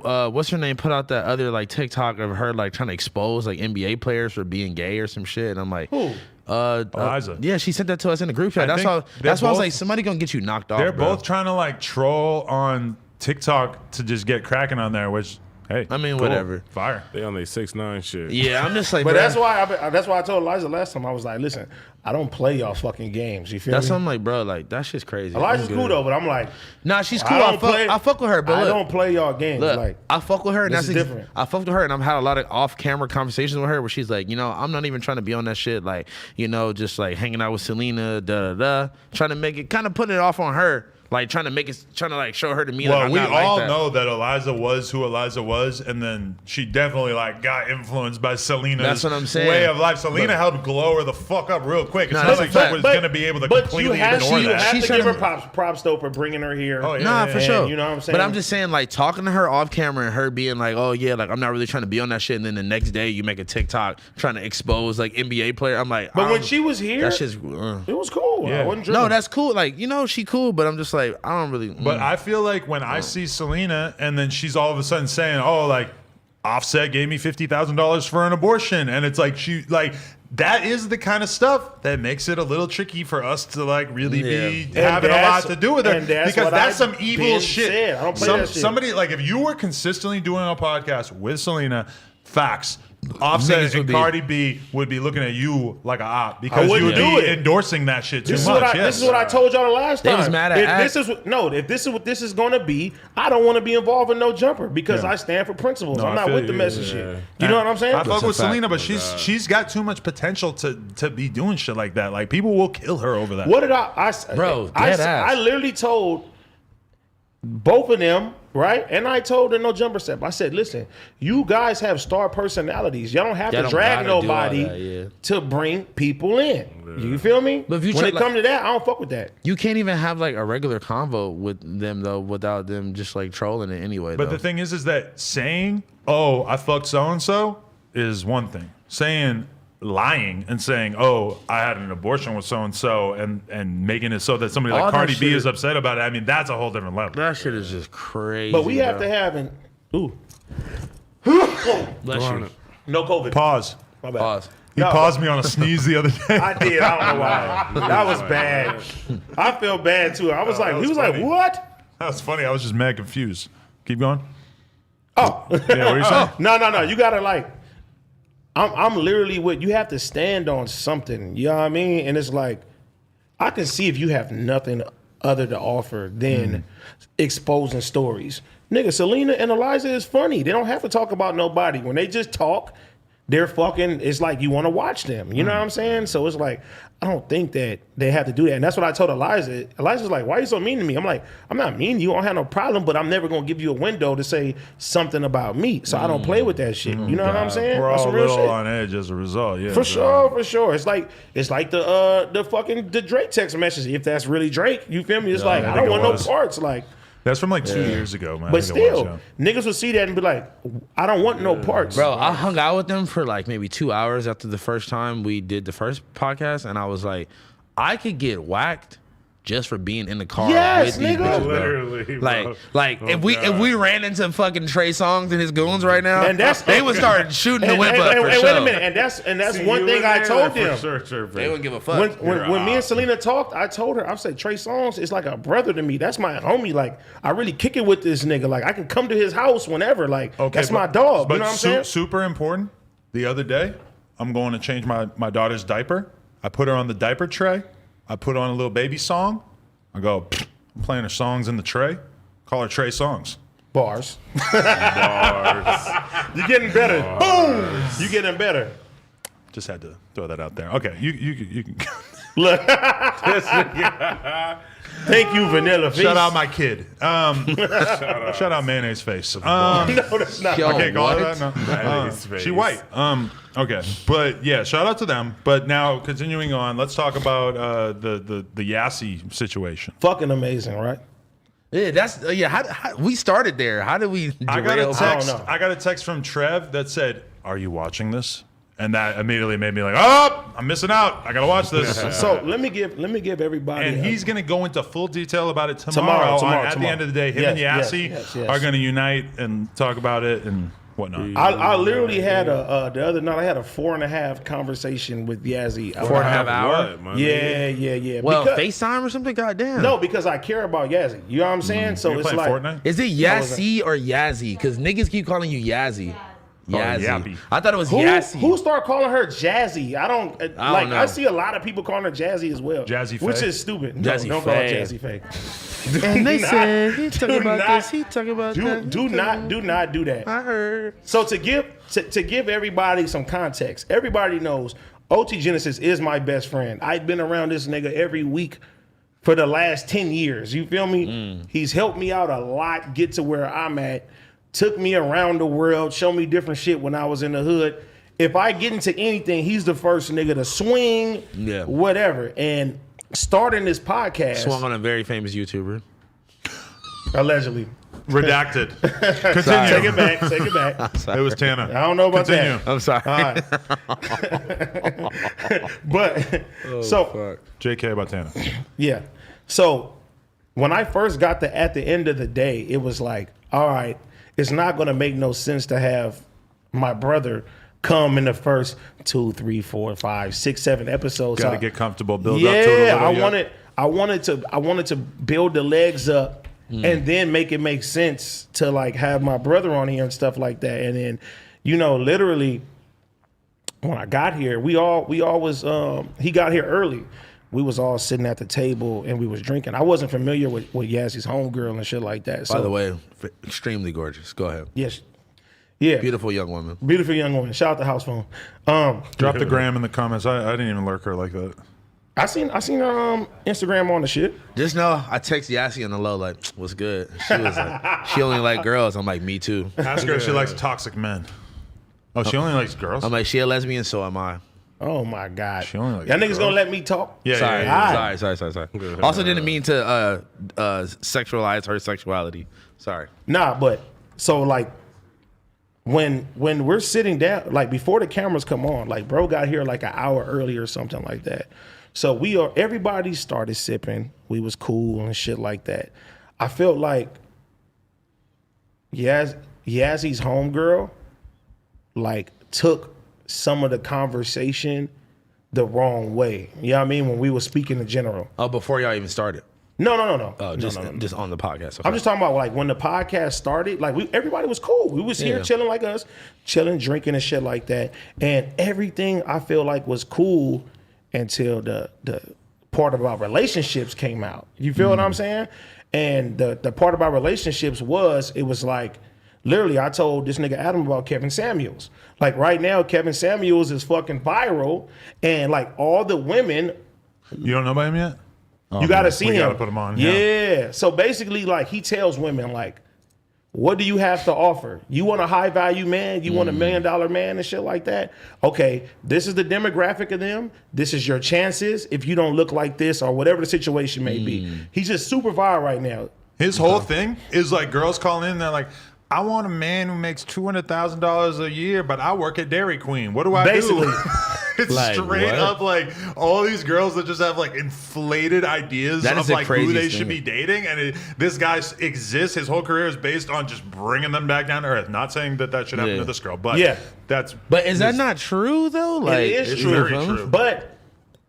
what's her name put out that other like TikTok of her like trying to expose like NBA players for being gay or some shit, and I'm like, who? Eliza. Yeah, she sent that to us in the group chat. I think That's why I was both- like, somebody gonna get you knocked off. They're bro. both trying to like troll on TikTok to just get cracking on there, which hey, I mean, cool. whatever. Fire. They on their 6ix9ine shit. Yeah, I'm just like, But bro, that's why I told Eliza last time. I was like, listen, I don't play y'all fucking games. You feel that's me? something like, bro, like that shit's crazy. Eliza's I'm cool good. though, but I'm like, Nah, she's cool. I fuck with her, but I look, don't play y'all games. Look, like, I fuck with her, and this that's is different. I fucked with her, and I've had a lot of off-camera conversations with her where she's like, I'm not even trying to be on that shit, like, just like hanging out with Selena, trying to make it, kind of putting it off on her, like trying to like show her to me. Well, like, I'm we not like all that. know that Eliza was who Eliza was, and then she definitely like got influeed by Selena's That's what I'm saying. way of life. Selena helped glow her the fuck up real quick. It's Nah, not that's like a she fact. was going to be able to But completely you have ignore to that. She's give her trying props though for bringing her here. Oh, yeah. Nah, for sure. You know what I'm saying? But I'm just saying, like, talking to her off camera and her being like, oh, yeah, like, I'm not really trying to be on that shit. And then the next day you make a TikTok trying to expose, like, NBA player. I'm like, But when she was here, that shit's. it was cool. Yeah. I wasn't No, tripping. that's cool. Like, she cool, but I'm just like, I don't really. But I feel like when I see Selena and then she's all of a sudden saying, oh, like, Offset gave me $50,000 for an abortion. And it's like, that is the kind of stuff that makes it a little tricky for us to like really be And having a lot that's- to do with it and that's because what that's I've some evil been shit. said. I don't play that shit. Somebody like if you were consistently doing a podcast with Selena, facts. Offset Niggas would and be- Cardi B would be looking at you like a op because you wouldn't would do be it. endorsing that shit too This is much. what this is what I told y'all the last They time. was mad at if Act. this is what this is going to be, I don't want to be involved in no jumper because Yeah. I stand for principles. No, I'm I not feel with the you. messy shit. You know what I'm saying? I fuck a with fact. Selena, but she's got too much potential to be doing shit like that. Like people will kill her over that. What did Bro, I dead ass. I literally told both of them, right? And I told the No Jumper Step, I said, listen, you guys have star personalities. Y'all don't have Y'all to don't drag gotta do all nobody that, yeah. to bring people in. You feel me? But if you when try- it come to that, I don't fuck with that. You can't even have like a regular convo with them though without them just like trolling it anyway. But though. the thing is that saying, "Oh, I fucked so and so," is one thing. Saying, lying, and saying, "Oh, I had an abortion with so and so," and making it so that somebody All like that Cardi B shit- is upset about it. I mean, that's a whole different level. that shit is just crazy. But we have bro. to have an Bless you. no COVID. Pause. My bad. Pause. He No. paused me on a sneeze the other day. I did. I don't know why. That was bad. I feel bad too. I was like, that he was was funny. like, what? That was funny. I was just mad confused. Keep going. Oh, Yeah, what are you saying? no. You gotta like. I'm literally with. You have to stand on something. You know what I mean? And it's like, I can see if you have nothing other to offer than exposing stories. Nigga, Selena and Eliza is funny. They don't have to talk about nobody. When they just talk, they're fucking. It's like you want to watch them. You know what I'm saying? So it's like, I don't think that they have to do that. And that's what I told Eliza. Eliza's like, why are you so mean to me? I'm like, I'm not mean to you. I don't have no problem, but I'm never going to give you a window to say something about me. So I don't play with that shit. You know what I'm saying? We're That's all a some real little shit. on edge as a result. Yeah, For sure. It's like the Drake text message. If that's really Drake, you feel me? It's like, I I think don't it want was. no parts. Like, That's from like 2 years ago, man. I but think it was, still, yeah. niggas would see that and be like, I don't want no parts. Bro, I hung out with them for like maybe 2 hours after the first time we did the first podcast, and I was like, I could get whacked just for being in the car Yes, with these nigga. bitches, bro. Literally, bro. Like Oh, if we ran into fucking Trey Songz and his goons right now, And that's- they would start shooting the whip up for wait sure. a minute, and that's See, one you thing in I there, told for them. sure, They wouldn't give a fuck. When me and Selena talked, I told her, I said, Trey Songz is like a brother to me. That's my homie. Like, I really kick it with this nigga. Like, I can come to his house whenever. Like, that's my dog. But You know what I'm saying? super important. The other day, I'm going to change my daughter's diaper. I put her on the diaper tray. I put on a little baby song. I go, I'm playing her songs in the tray. Call her Trey Songs. Bars. Bars. You're getting better. Boom. You getting better. Just had to throw that out there. Okay, you can. Look. Thank you, Vanilla Face. Shout out my kid. Shout out Mayonnaise Face. No, that's not. Yo, I can't call her what? that. No. Mayonnaise Face. She white. Okay, but yeah, shout out to them. But now continuing on, let's talk about the Yassi situation. Fucking amazing, right? Yeah, that's How we started there? How did we I got derail? a text. know. I got a text from Trev that said, "Are you watching this?" And that immediately made me like, "Oh, I'm missing out. I gotta watch this." So let me give everybody. And a- he's going to go into full detail about it tomorrow. Tomorrow. At the end of the day, him and Yes, Yassi yes. are going to unite and talk about it and whatnot. I literally had the other night. I had a 4.5 conversation with Yazzie. 4.5 hour? What, my Yeah, nigga? yeah. Well, Because- FaceTime or something? Goddamn. No, because I care about Yazzie. You know what I'm saying? So You're it's playing like Fortnite? Is it Yassi or Yazzie? Because niggas keep calling you Yazzie. Yazzie. Yappy. I thought it was who Yassi. started calling her Jazzy? I don't like. know. I see a lot of people calling her Jazzy as well. Jazzy which Faye? is stupid. Jazzy no, don't call her Faye. Jazzy Faye. And they not- said he talking do about not- this, he talking about that. Do not do that. I heard. So to give everybody some context, everybody knows OT Genesis is my best friend. I've been around this nigga every week for the last 10 years. You feel me? He's helped me out a lot, get to where I'm at, took me around the world, showed me different shit when I was in the hood. If I get into anything, he's the first nigga to swing, whatever. And starting this podcast, Swung on a very famous YouTuber. allegedly. Redacted. Continue. Take it back. Take it back. It was Tana. I don't know about Continue. that. I'm sorry. All right. But so JK about Tana. yeah. So when I first got at the end of the day, it was like, all right, it's not gonna make no sense to have my brother come in the first 2, 3, 4, 5, 6, 7 episodes. Got to get comfortable, build up to it a Yeah, little. I wanted to build the legs up and then make it make sense to like have my brother on here and stuff like that. And then, literally when I got here, we all was he got here early. We was all sitting at the table and we was drinking. I wasn't familiar with Yazzie's homegirl and shit like that. So, By the way, extremely gorgeous. Go ahead. yes. Yeah. Beautiful young woman. Beautiful young woman. Shout out to Housephone. Drop the gram in the comments. I didn't even lurk her like that. I seen her Instagram on the shit. Just know I text Yassi on the low like, what's good? She was like, she only like girls. I'm like, me too. Ask her if she likes toxic men. Oh, she only likes girls? I'm like, she a lesbian, so am I. Oh my God. She only likes Y'all niggas girls. gonna let me talk? Yeah, Sorry, yeah, yeah. sorry. Also didn't mean to sexualize her sexuality. Sorry. Nah, but so like when we're sitting down, like before the cameras come on, like bro got here like an hour early or something like that. So everybody started sipping. We was cool and shit like that. I felt like Yazzie's homegirl like took some of the conversation the wrong way. You know what I mean? When we were speaking in general. Oh, before y'all even started. No. Just No. just on the podcast. Okay. I'm just talking about like when the podcast started, like everybody was cool. We was here Yeah. chilling like us, chilling, drinking and shit like that. And everything I feel like was cool until the part of our relationships came out. You feel what I'm saying? And the part of our relationships it was like, literally, I told this nigga Adam about Kevin Samuels. Like right now, Kevin Samuels is fucking viral, and like all the women, You don't know about him yet? you gotta see we him. gotta put him on, Yeah. yeah. So basically, like he tells women, like, what do you have to offer? You want a high value man? You want $1 million man and shit like that? Okay, this is the demographic of them. This is your chances if you don't look like this or whatever the situation may be. He's just super viral right now. His whole thing is like girls calling in, they're like, I want a man who makes $200,000 a year, but I work at Dairy Queen. What do I Basically. do? It's Like, straight what? up like all these girls that just have like inflated ideas That is of the like who craziest they should thing. be dating, and this guy exists. His whole career is based on just bringing them back down to earth. Not saying that should happen Yeah. to this girl, but Yeah. that's. But is that not true though? Like, it is it's true. very true. But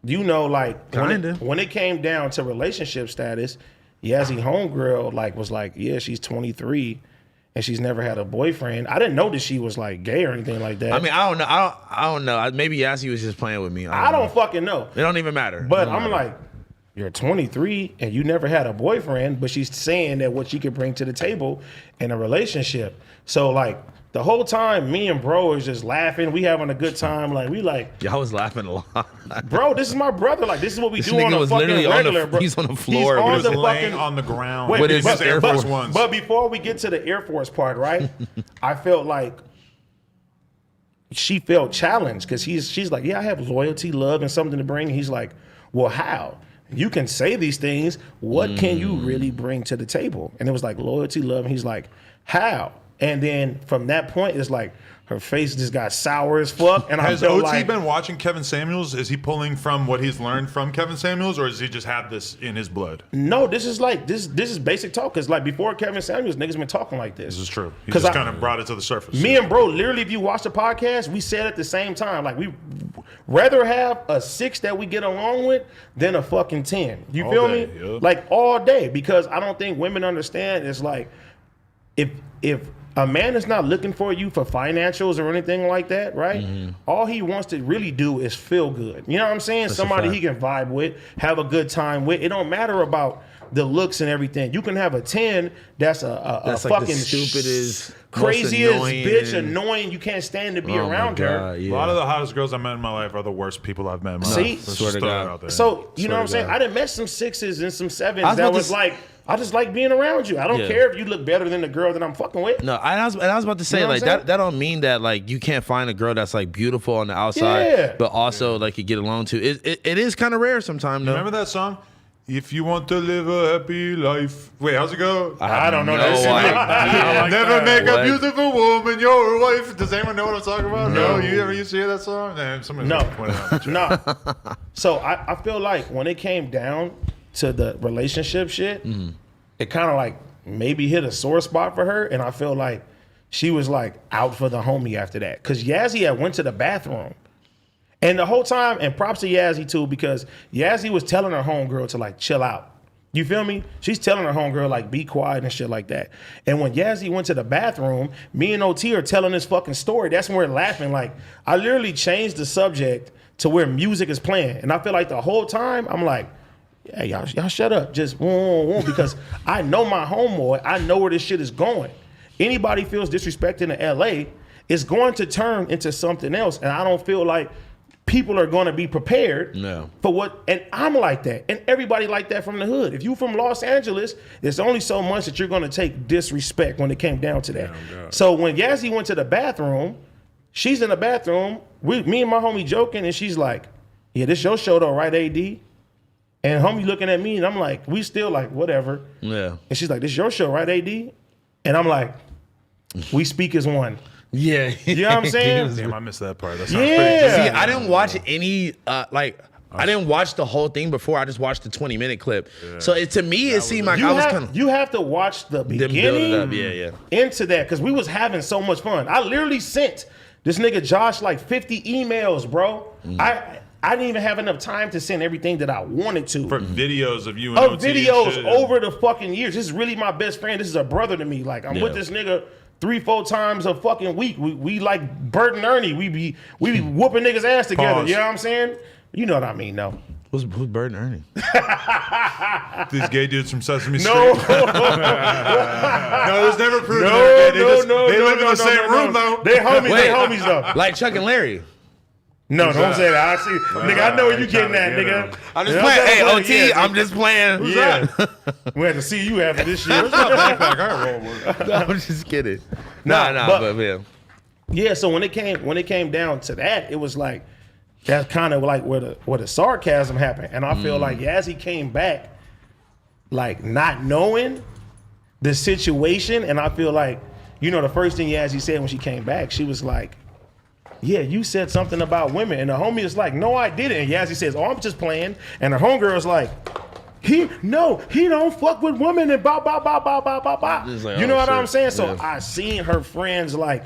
you know, like Kinda. when it came down to relationship status, Yazzie homegirl like was like, yeah, she's 23 and she's never had a boyfriend. I didn't know that she was like gay or anything like that. I mean, I don't know. I don't know. Maybe Yassie was just playing with me. I know. don't fucking know. It don't even matter. But It don't I'm matter. like, you're 23 and you never had a boyfriend, but she's saying that what she could bring to the table in a relationship. So like the whole time, me and bro is just laughing. We having a good time. Like we like, y'all was laughing a lot. bro, this is my brother. Like this is what we This do on nigga a was fucking literally regular, bro. he's on the floor. He's with on his the He was laying fucking on the ground Wait, with his his Air Force but- Ones. But before we get to the Air Force part, right? I felt like she felt challenged because she's like, yeah, I have loyalty, love, and something to bring. He's like, well, how? You can say these things. What can you really bring to the table? And it was like loyalty, love. And he's like, how? And then from that point, it's like her face just got sour as fuck. And Has I felt OT like, been watching Kevin Samuels? Is he pulling from what he's learned from Kevin Samuels, or does he just have this in his blood? no, this is like this is basic talk. Cause like before Kevin Samuels, niggas been talking like this. This is true. He 'Cause just I- kind of brought it to the surface. Me and bro, literally, if you watch the podcast, we said at the same time, like we rather have a 6 that we get along with than a fucking 10. You All feel day, me? yeah. Like all day, because I don't think women understand. It's like if a man is not looking for you for financials or anything like that, right? All he wants to really do is feel good. You know what I'm saying? Somebody he can vibe with, have a good time with. It don't matter about the looks and everything. You can have a 10 that's a That's like the fucking stupidest, craziest most annoying- bitch, annoying. You can't stand to be Oh my around her. God, A yeah. lot of the hottest girls I met in my life are the worst people I've met in my See? life. Let's Swear just to throw God. that out there. So you know what I'm Swear saying? to I done met some 6s and some 7s I was that about to was s- like, I just like being around you. I don't Yeah. care if you look better than the girl that I'm fucking with. No, I was about to say, know what like I'm saying? that don't mean that like you can't find a girl that's like beautiful on the outside, Yeah. but also like you get along to. It is kind of rare sometimes though. Remember that song? If you want to live a happy life. Wait, how's it go? I don't know no that. idea. Never make What? a beautiful woman your wife. Does anyone know what I'm talking about? No. No, you ever used to hear that song? Nah, somebody's No. gonna point it out. No. So I feel like when it came down to the relationship shit, it kind of like maybe hit a sore spot for her. And I feel like she was like out for the homie after that. Because Yazzie had went to the bathroom. And the whole time, and props to Yazzie too, because Yazzie was telling her homegirl to like chill out. You feel me? She's telling her homegirl like be quiet and shit like that. And when Yazzie went to the bathroom, me and OT are telling this fucking story. That's when we're laughing. Like I literally changed the subject to where music is playing. And I feel like the whole time I'm like, hey, y'all shut up. Just because I know my homeboy. I know where this shit is going. Anybody feels disrespected in LA, it's going to turn into something else. And I don't feel like people are going to be prepared for what, and I'm like that. And everybody like that from the hood. If you from Los Angeles, there's only so much that you're going to take disrespect when it came down to that. So when Yazzie went to the bathroom, she's in the bathroom, me and my homie joking, and she's like, yeah, this your show though, right, AD? And homie looking at me, and I'm like, we still like, whatever. Yeah. And she's like, this your show, right, AD? And I'm like, we speak as one. Yeah. You know what I'm saying? Damn, I missed that part. That sounds Yeah. pretty good. See, I didn't watch any I didn't watch the whole thing before. I just watched the 20-minute clip. So to me, it seemed like I was kind of You have to watch the build it beginning up. Yeah. into that because we was having so much fun. I literally sent this nigga Josh like 50 emails, bro. I didn't even have enough time to send everything that I wanted to. For videos of you and Of OT and videos shit. over the fucking years. This is really my best friend. This is a brother to me. Like I'm with this nigga 3-4 times a fucking week. We like Bert and Ernie. We be whooping niggas ass together. Pause. You know what I'm saying? You know what I mean, though. Who's Bird and Ernie? These gay dudes from Sesame Street. No. No, there's never proof. No, They no, They live in the same room, though. They homies, Wait. they homies though. Like Chuck and Larry. No, don't say that. I see, nigga. I know where you trying getting to at, get nigga. him. I'm just Yeah, playing. I'm Hey, playing, OT, yeah. I'm just playing. Yeah, we had to see you after this shit. I'm just kidding. Nah, but man. Yeah, so when it came down to that, it was like that's kind of like where the sarcasm happened, and I feel like Yazzie came back like not knowing the situation, and I feel like the first thing Yazzie said when she came back, she was like, yeah, you said something about women. And the homie is like, no, I didn't. And Yazzie says, oh, I'm just playing. And the homegirl is like, he don't fuck with women and blah, blah, blah, blah, blah, blah, blah. Like, you know what shit. I'm saying? So Yeah. I seen her friends like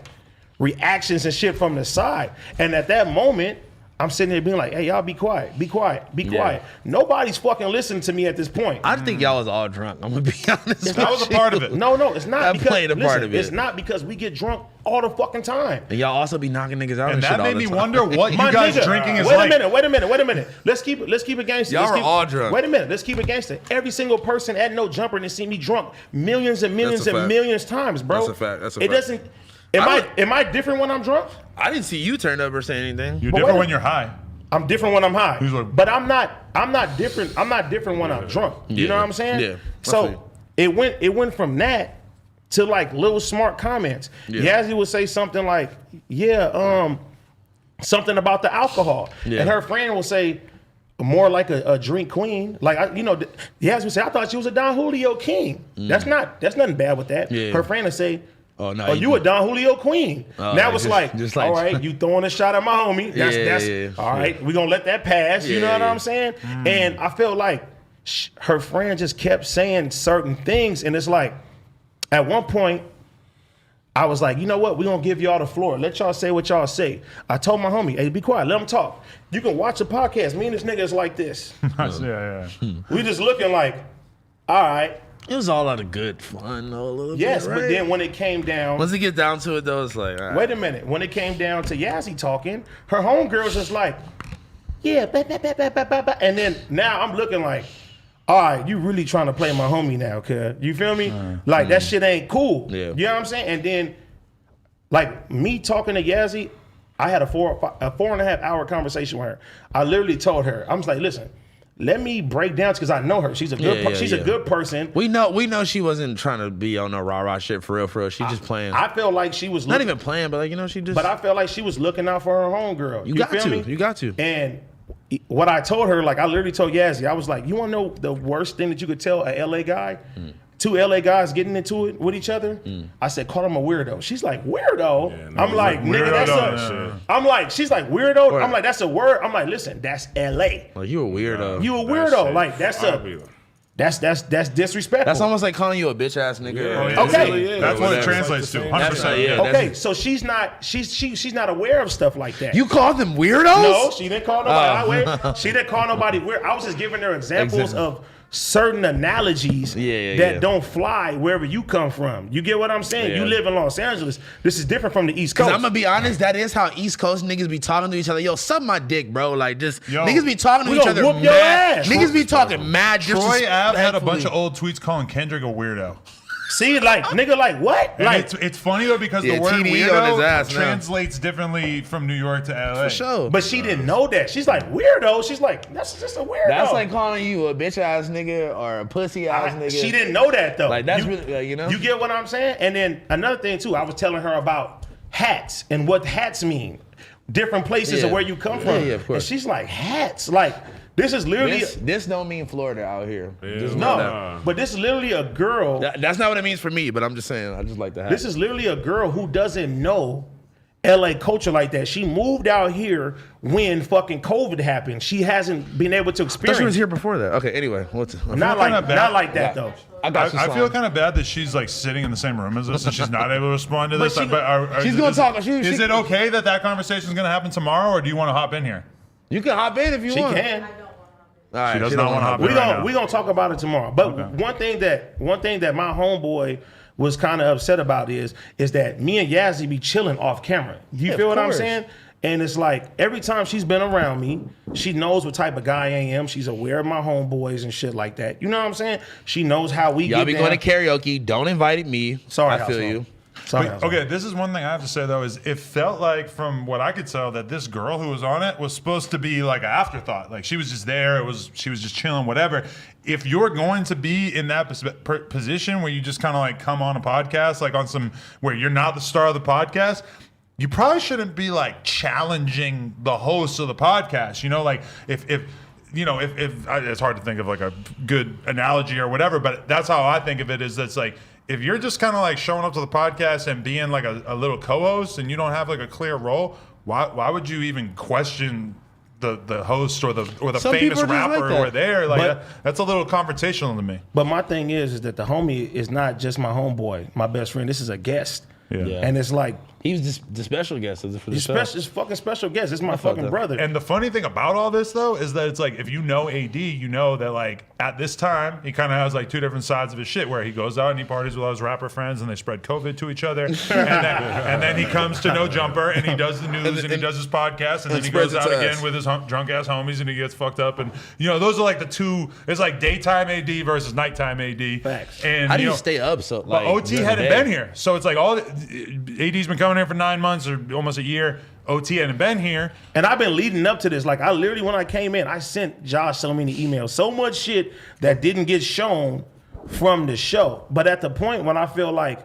reactions and shit from the side. And at that moment, I'm sitting there being like, hey, y'all be quiet, be quiet, be quiet. Nobody's fucking listening to me at this point. I think y'all was all drunk. I'm gonna be honest. That was a part of it. No, it's not. That because, played a part of it. It's not because we get drunk all the fucking time. And y'all also be knocking niggas out and, And shit that all made the me time. wonder what you My guys nigga, drinking is wait like. Wait a minute. Let's keep it gangster. Y'all Let's are keep- all drunk. Wait a minute. Let's keep it gangster. Every single person at No Jumper has seen me drunk millions and millions That's a and fact. millions times, bro. That's a fact. That's a It fact. doesn't. Am I different when I'm drunk? I didn't see you turn up or say anything. You're But different wait- when you're high. I'm different when I'm high, He's like- but I'm not different. I'm not different when I'm drunk. You know what I'm saying? Yeah. I feel So you. it went from that to like little smart comments. Yeah. Yazzie would say something like, "Yeah, something about the alcohol," Yeah. and her friend will say, more like a drink queen. Like Yazzie would say, "I thought she was a Don Julio king." That's nothing bad with that. Yeah. Her friend would say, Oh, no, "Oh, you you a Don Julio queen." Now it's just like- all right, you throwing a shot at my homie. That's all right. We're gonna let that pass. You know what I'm saying? And I felt like her friend just kept saying certain things, and it's like, at one point, I was like, you know what? We're gonna give y'all the floor. Let y'all say what y'all say. I told my homie, hey, be quiet, let them talk. You can watch the podcast. Me and this nigga is like this. Yeah. We just looking like, all right. It was all out of good fun, though, a little Yes, bit, but right? then when it came down, Once it get down to it, though, it's like, all right. wait a minute. When it came down to Yazzie talking, her homegirl's just like, yeah, and then now I'm looking like, all right, you really trying to play my homie now, cuz. You feel me? Like, that shit ain't cool. Yeah. You know what I'm saying? And then, like, me talking to Yazzie, I had a 4.5 hour conversation with her. I literally told her, I'm just like, listen, let me break down, because I know her. She's a good a good person. We know she wasn't trying to be on no rah-rah shit for real. She just playing. I felt like she was Not even playing, but like, she just... But I felt like she was looking out for her homegirl. You got feel to. me? You got to. And what I told her, like I literally told Yazzie, I was like, you want to know the worst thing that you could tell a LA guy? Two LA guys getting into it with each other. I said, call him a weirdo. She's like, weirdo? Yeah, no, I'm like, nigga, weirdo, that's yeah. I'm like, she's like, weirdo? Word. I'm like, that's a word? I'm like, listen, that's LA. Like, you a weirdo. You a That weirdo. shit, Like, that's I'll be like- that's disrespectful. That's almost like calling you a bitch ass nigga. Yeah, Okay. really is. That's what it Whatever. translates to. It's like the 100%. same- Yeah. yeah. Okay, so she's not aware of stuff like that. You called them weirdos? No, she didn't call nobody. She didn't call nobody weird. I was just giving her examples of certain analogies that don't fly wherever you come from. You get what I'm saying? Yeah. You live in Los Angeles. This is different from the East Coast. Because I'm going to be honest, that is how East Coast niggas be talking to each other. Yo, suck my dick, bro. Like, just, Yo, niggas be talking to we each gonna other whoop your mad. ass. Niggas be talking mad Troy Ave had a bunch disrespectfully. of old tweets calling Kendrick a weirdo. See, like, nigga, like, what? And Like, it's funny though because Yeah, the word TDE on his weirdo ass now. translates differently from New York to LA. For sure. but she didn't know that. She's like, weirdo. She's like, that's just a weirdo. That's like calling you a bitch ass nigga or a pussy ass nigga. She didn't know that, though. Like, that's really, you know? You get what I'm saying? And then another thing, too, I was telling her about hats and what hats mean. Different places Yeah. of where you come Yeah, from. yeah, of course. And she's like, hats? Like, this is literally... This don't mean Florida out here. Just no, know that. but this is literally a girl... That's not what it means for me, but I'm just saying, I just like to have This is literally a girl who doesn't know LA culture like that. She moved out here when fucking COVID happened. She hasn't been able to I thought experience... she was here before that. Okay, anyway. What's Not like, kinda bad. not like that, though. I got you, I feel Slime. kind of bad that she's like sitting in the same room as us and she's not able to respond to this. she- she's gonna talk. Is it okay that conversation is going to happen tomorrow, or do you want to hop in here? You can hop in if you She want. can. All right, She does don't not wanna hop in. We right gonna now. talk about it tomorrow. But one thing that my homeboy was kind of upset about is that me and Yazzie be chilling off camera. You Yeah, feel of what I'm course. saying? And it's like every time she's been around me, she knows what type of guy I am. She's aware of my homeboys and shit like that. You know what I'm saying? She knows how we Y'all get be down. going to karaoke. Don't invite me. Sorry, I feel Housephone. you. Sorry, Wait, okay, this is one thing I have to say though, is it felt like from what I could tell that this girl who was on it was supposed to be like an afterthought. Like she was just there, she was just chilling, whatever. If you're going to be in that position where you just kind of like come on a podcast, like on some, where you're not the star of the podcast, you probably shouldn't be like challenging the host of the podcast. You know, like if it's hard to think of like a good analogy or whatever, but that's how I think of it, is that's like, if you're just kind of like showing up to the podcast and being like a little co-host and you don't have like a clear role, why would you even question the host or the Some famous people are just rapper like that. who are there? Like But- that's a little confrontational to me. But my thing is that the homie is not just my homeboy, my best friend. This is a guest. Yeah. And it's like, He was the special guest for the he's show. special, it's fucking special guest. It's my felt fucking that. brother. And the funny thing about all this, though, is that it's like if you know AD, you know that like at this time he kind of has like two different sides of his shit, where he goes out and he parties with all his rapper friends and they spread COVID to each other, and then he comes to No Jumper and he does the news and he does his podcast and then he goes spreads it out to again us. with his drunk ass homies and he gets fucked up, and those are like the two. It's like daytime AD versus nighttime AD. Facts. And How do you know, stay up so? But Like, OT during the hadn't day? been here, so it's like AD's been coming here for 9 months or almost a year. OT hadn't been here. And I've been leading up to this. Like, I literally, when I came in, I sent Josh so many emails, so much shit that didn't get shown from the show. But at the point when I feel like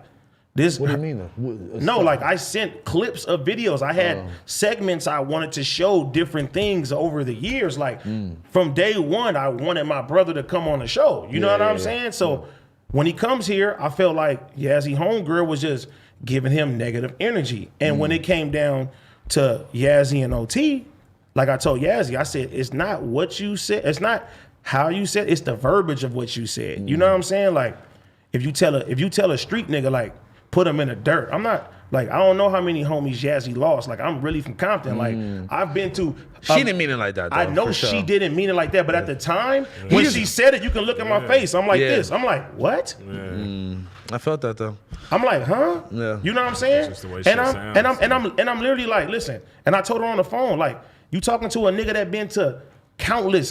this. What do you mean though? No, like I sent clips of videos. I had segments I wanted to show different things over the years. Like from day one, I wanted my brother to come on the show. You know what I'm saying? So when he comes here, I felt like Yazzie Homegirl was just giving him negative energy. And when it came down to Yazzie and OT, like I told Yazzie, I said, it's not what you said. It's not how you said. It's the verbiage of what you said. You know what I'm saying? Like if you tell a street nigga like put him in the dirt, I'm not like, I don't know how many homies Yazzie lost. Like I'm really from Compton. Like I've been to. She didn't mean it like that, though, I know for sure. she didn't mean it like that, but at the time when she said it, you can look at my face. I'm like Yeah. this. I'm like, what? I felt that though. I'm like, huh? Yeah. You know what I'm saying? just the way And shit I'm literally like, listen. And I told her on the phone, like, you talking to a nigga that been to countless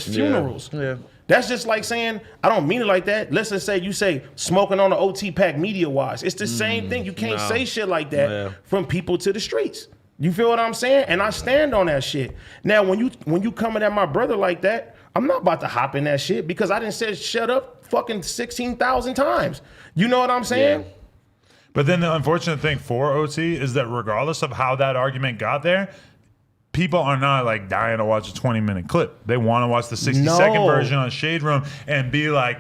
funerals. Yeah. That's just like saying, I don't mean it like that. Let's just say you say smoking on the OT pack media wise. It's the same thing. You can't say shit like that Yeah. from people to the streets. You feel what I'm saying? And I stand on that shit. Now, when you coming at my brother like that, I'm not about to hop in that shit because I didn't say shut up fucking 16,000 times. You know what I'm saying? Yeah. But then the unfortunate thing for OT is that regardless of how that argument got there, people are not like dying to watch a 20-minute clip. They want to watch the 60-second No. version on Shade Room and be like,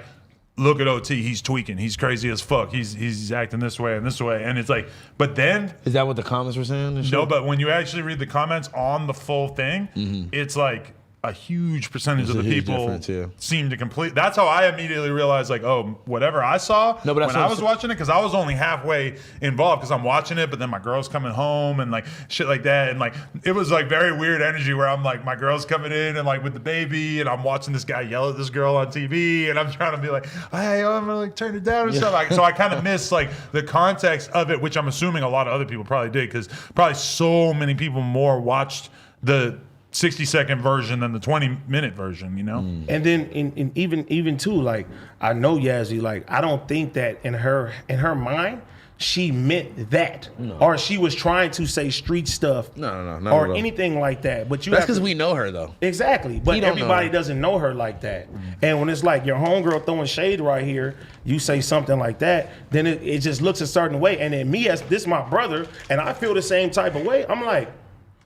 look at OT, he's tweaking, he's crazy as fuck, he's acting this way and this way. And it's like, but then Is that what the comments were saying? and shit? no, but when you actually read the comments on the full thing, it's like a huge percentage of a the huge people difference, yeah. seem to complete. That's how I immediately realized, like, oh, whatever I saw No, but that's when what I I'm was saying. watching it, because I was only halfway involved because I'm watching it, but then my girl's coming home and like shit like that, and like it was like very weird energy where I'm like, my girl's coming in and like with the baby, and I'm watching this guy yell at this girl on TV, and I'm trying to be like, hey, I'm gonna like turn it down and stuff. So I kind of missed like the context of it, which I'm assuming a lot of other people probably did, because probably so many people more watched the 60-second version than the 20-minute version, you know? And then in even too, like I know Yazzie, like I don't think that in her mind she meant that, or she was trying to say street stuff, No, not or at all. anything like that. But you That's have to- because we know her though. Exactly, but He don't know everybody her. doesn't know her like that. And when it's like your homegirl throwing shade right here, you say something like that, then it just looks a certain way. And then me, as this my brother, and I feel the same type of way. I'm like,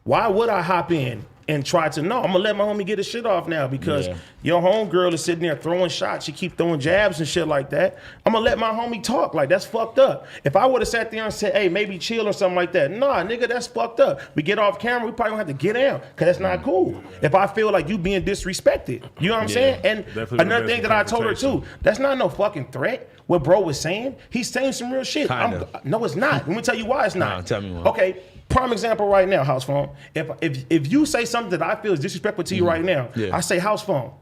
why would I hop in and try to know? I'm gonna let my homie get his shit off now because your homegirl is sitting there throwing shots. She keep throwing jabs and shit like that. I'm gonna let my homie talk. Like, that's fucked up. If I would have sat there and said, hey, maybe chill or something like that, nah, nigga, that's fucked up. We get off camera, we probably gonna have to get down because that's not cool. If I feel like you being disrespected, you know what I'm saying? And definitely another the thing best that I told her too, confrontation. that's not no fucking threat. What bro was saying, he's saying some real shit. Kinda. No, it's not. Let me tell you why it's not. Nah, tell me why. Okay, prime example right now, Housephone. If you say something that I feel is disrespectful to you right now, Yeah. I say Housephone.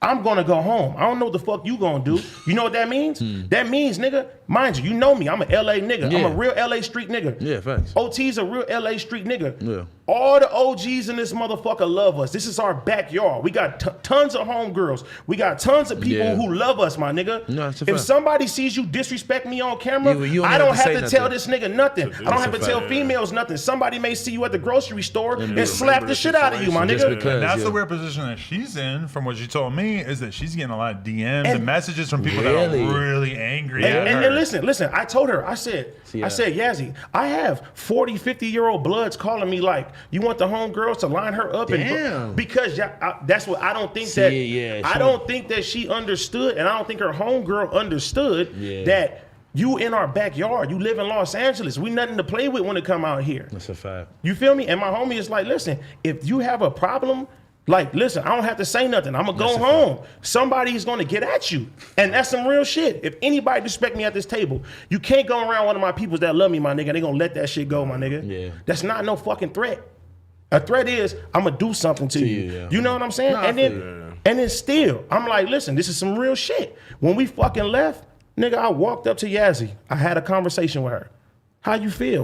I'm gonna go home. I don't know what the fuck you gonna do. You know what that means? That means, nigga, mind you, you know me. I'm a LA nigga. Yeah. I'm a real LA street nigga. Yeah, facts. OT's a real LA street nigga. Yeah. All the OGs in this motherfucker love us. This is our backyard. We got tons of homegirls. We got tons of people Yeah. who love us, my nigga. No, it's a if fact. somebody sees you disrespect me on camera, You I don't have say to tell nothing. this nigga nothing. I don't have to a tell fact, females nothing. Somebody may see you at the grocery store and remember slap the the shit out of you, my situation. nigga. Just because. And that's yeah. the weird position that she's in, from what she told me, is that she's getting a lot of DMs and And- messages from people Really? that are really angry And, at and her. then listen, I told her, I said, I said, Yazzie, I have 40, 50-year-old bloods calling me like, you want the homegirls to line her up? Damn. Because that's what I don't think I don't think that she understood, and I don't think her homegirl understood that you in our backyard. You live in Los Angeles. We nothing to play with when it come out here. That's a fact. You feel me? And my homie is like, listen, if you have a problem, like, listen, I don't have to say nothing. I'm going to go home. Somebody's going to get at you. And that's some real shit. If anybody disrespect me at this table, you can't go around one of my peoples that love me, my nigga. They going to let that shit go, my nigga. Yeah. That's not no fucking threat. A threat is, I'm going to do something to you. Yeah. You know what I'm saying? And then still, I'm like, listen, this is some real shit. When we fucking left, nigga, I walked up to Yazzie. I had a conversation with her. How you feel?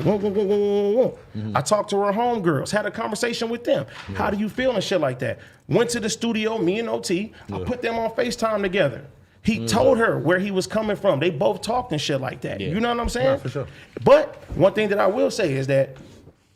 I talked to her homegirls, had a conversation with them. How do you feel and shit like that? Went to the studio, me and OT. I put them on FaceTime together. He told her where he was coming from. They both talked and shit like that. You know what I'm saying? No, for sure. But one thing that I will say is that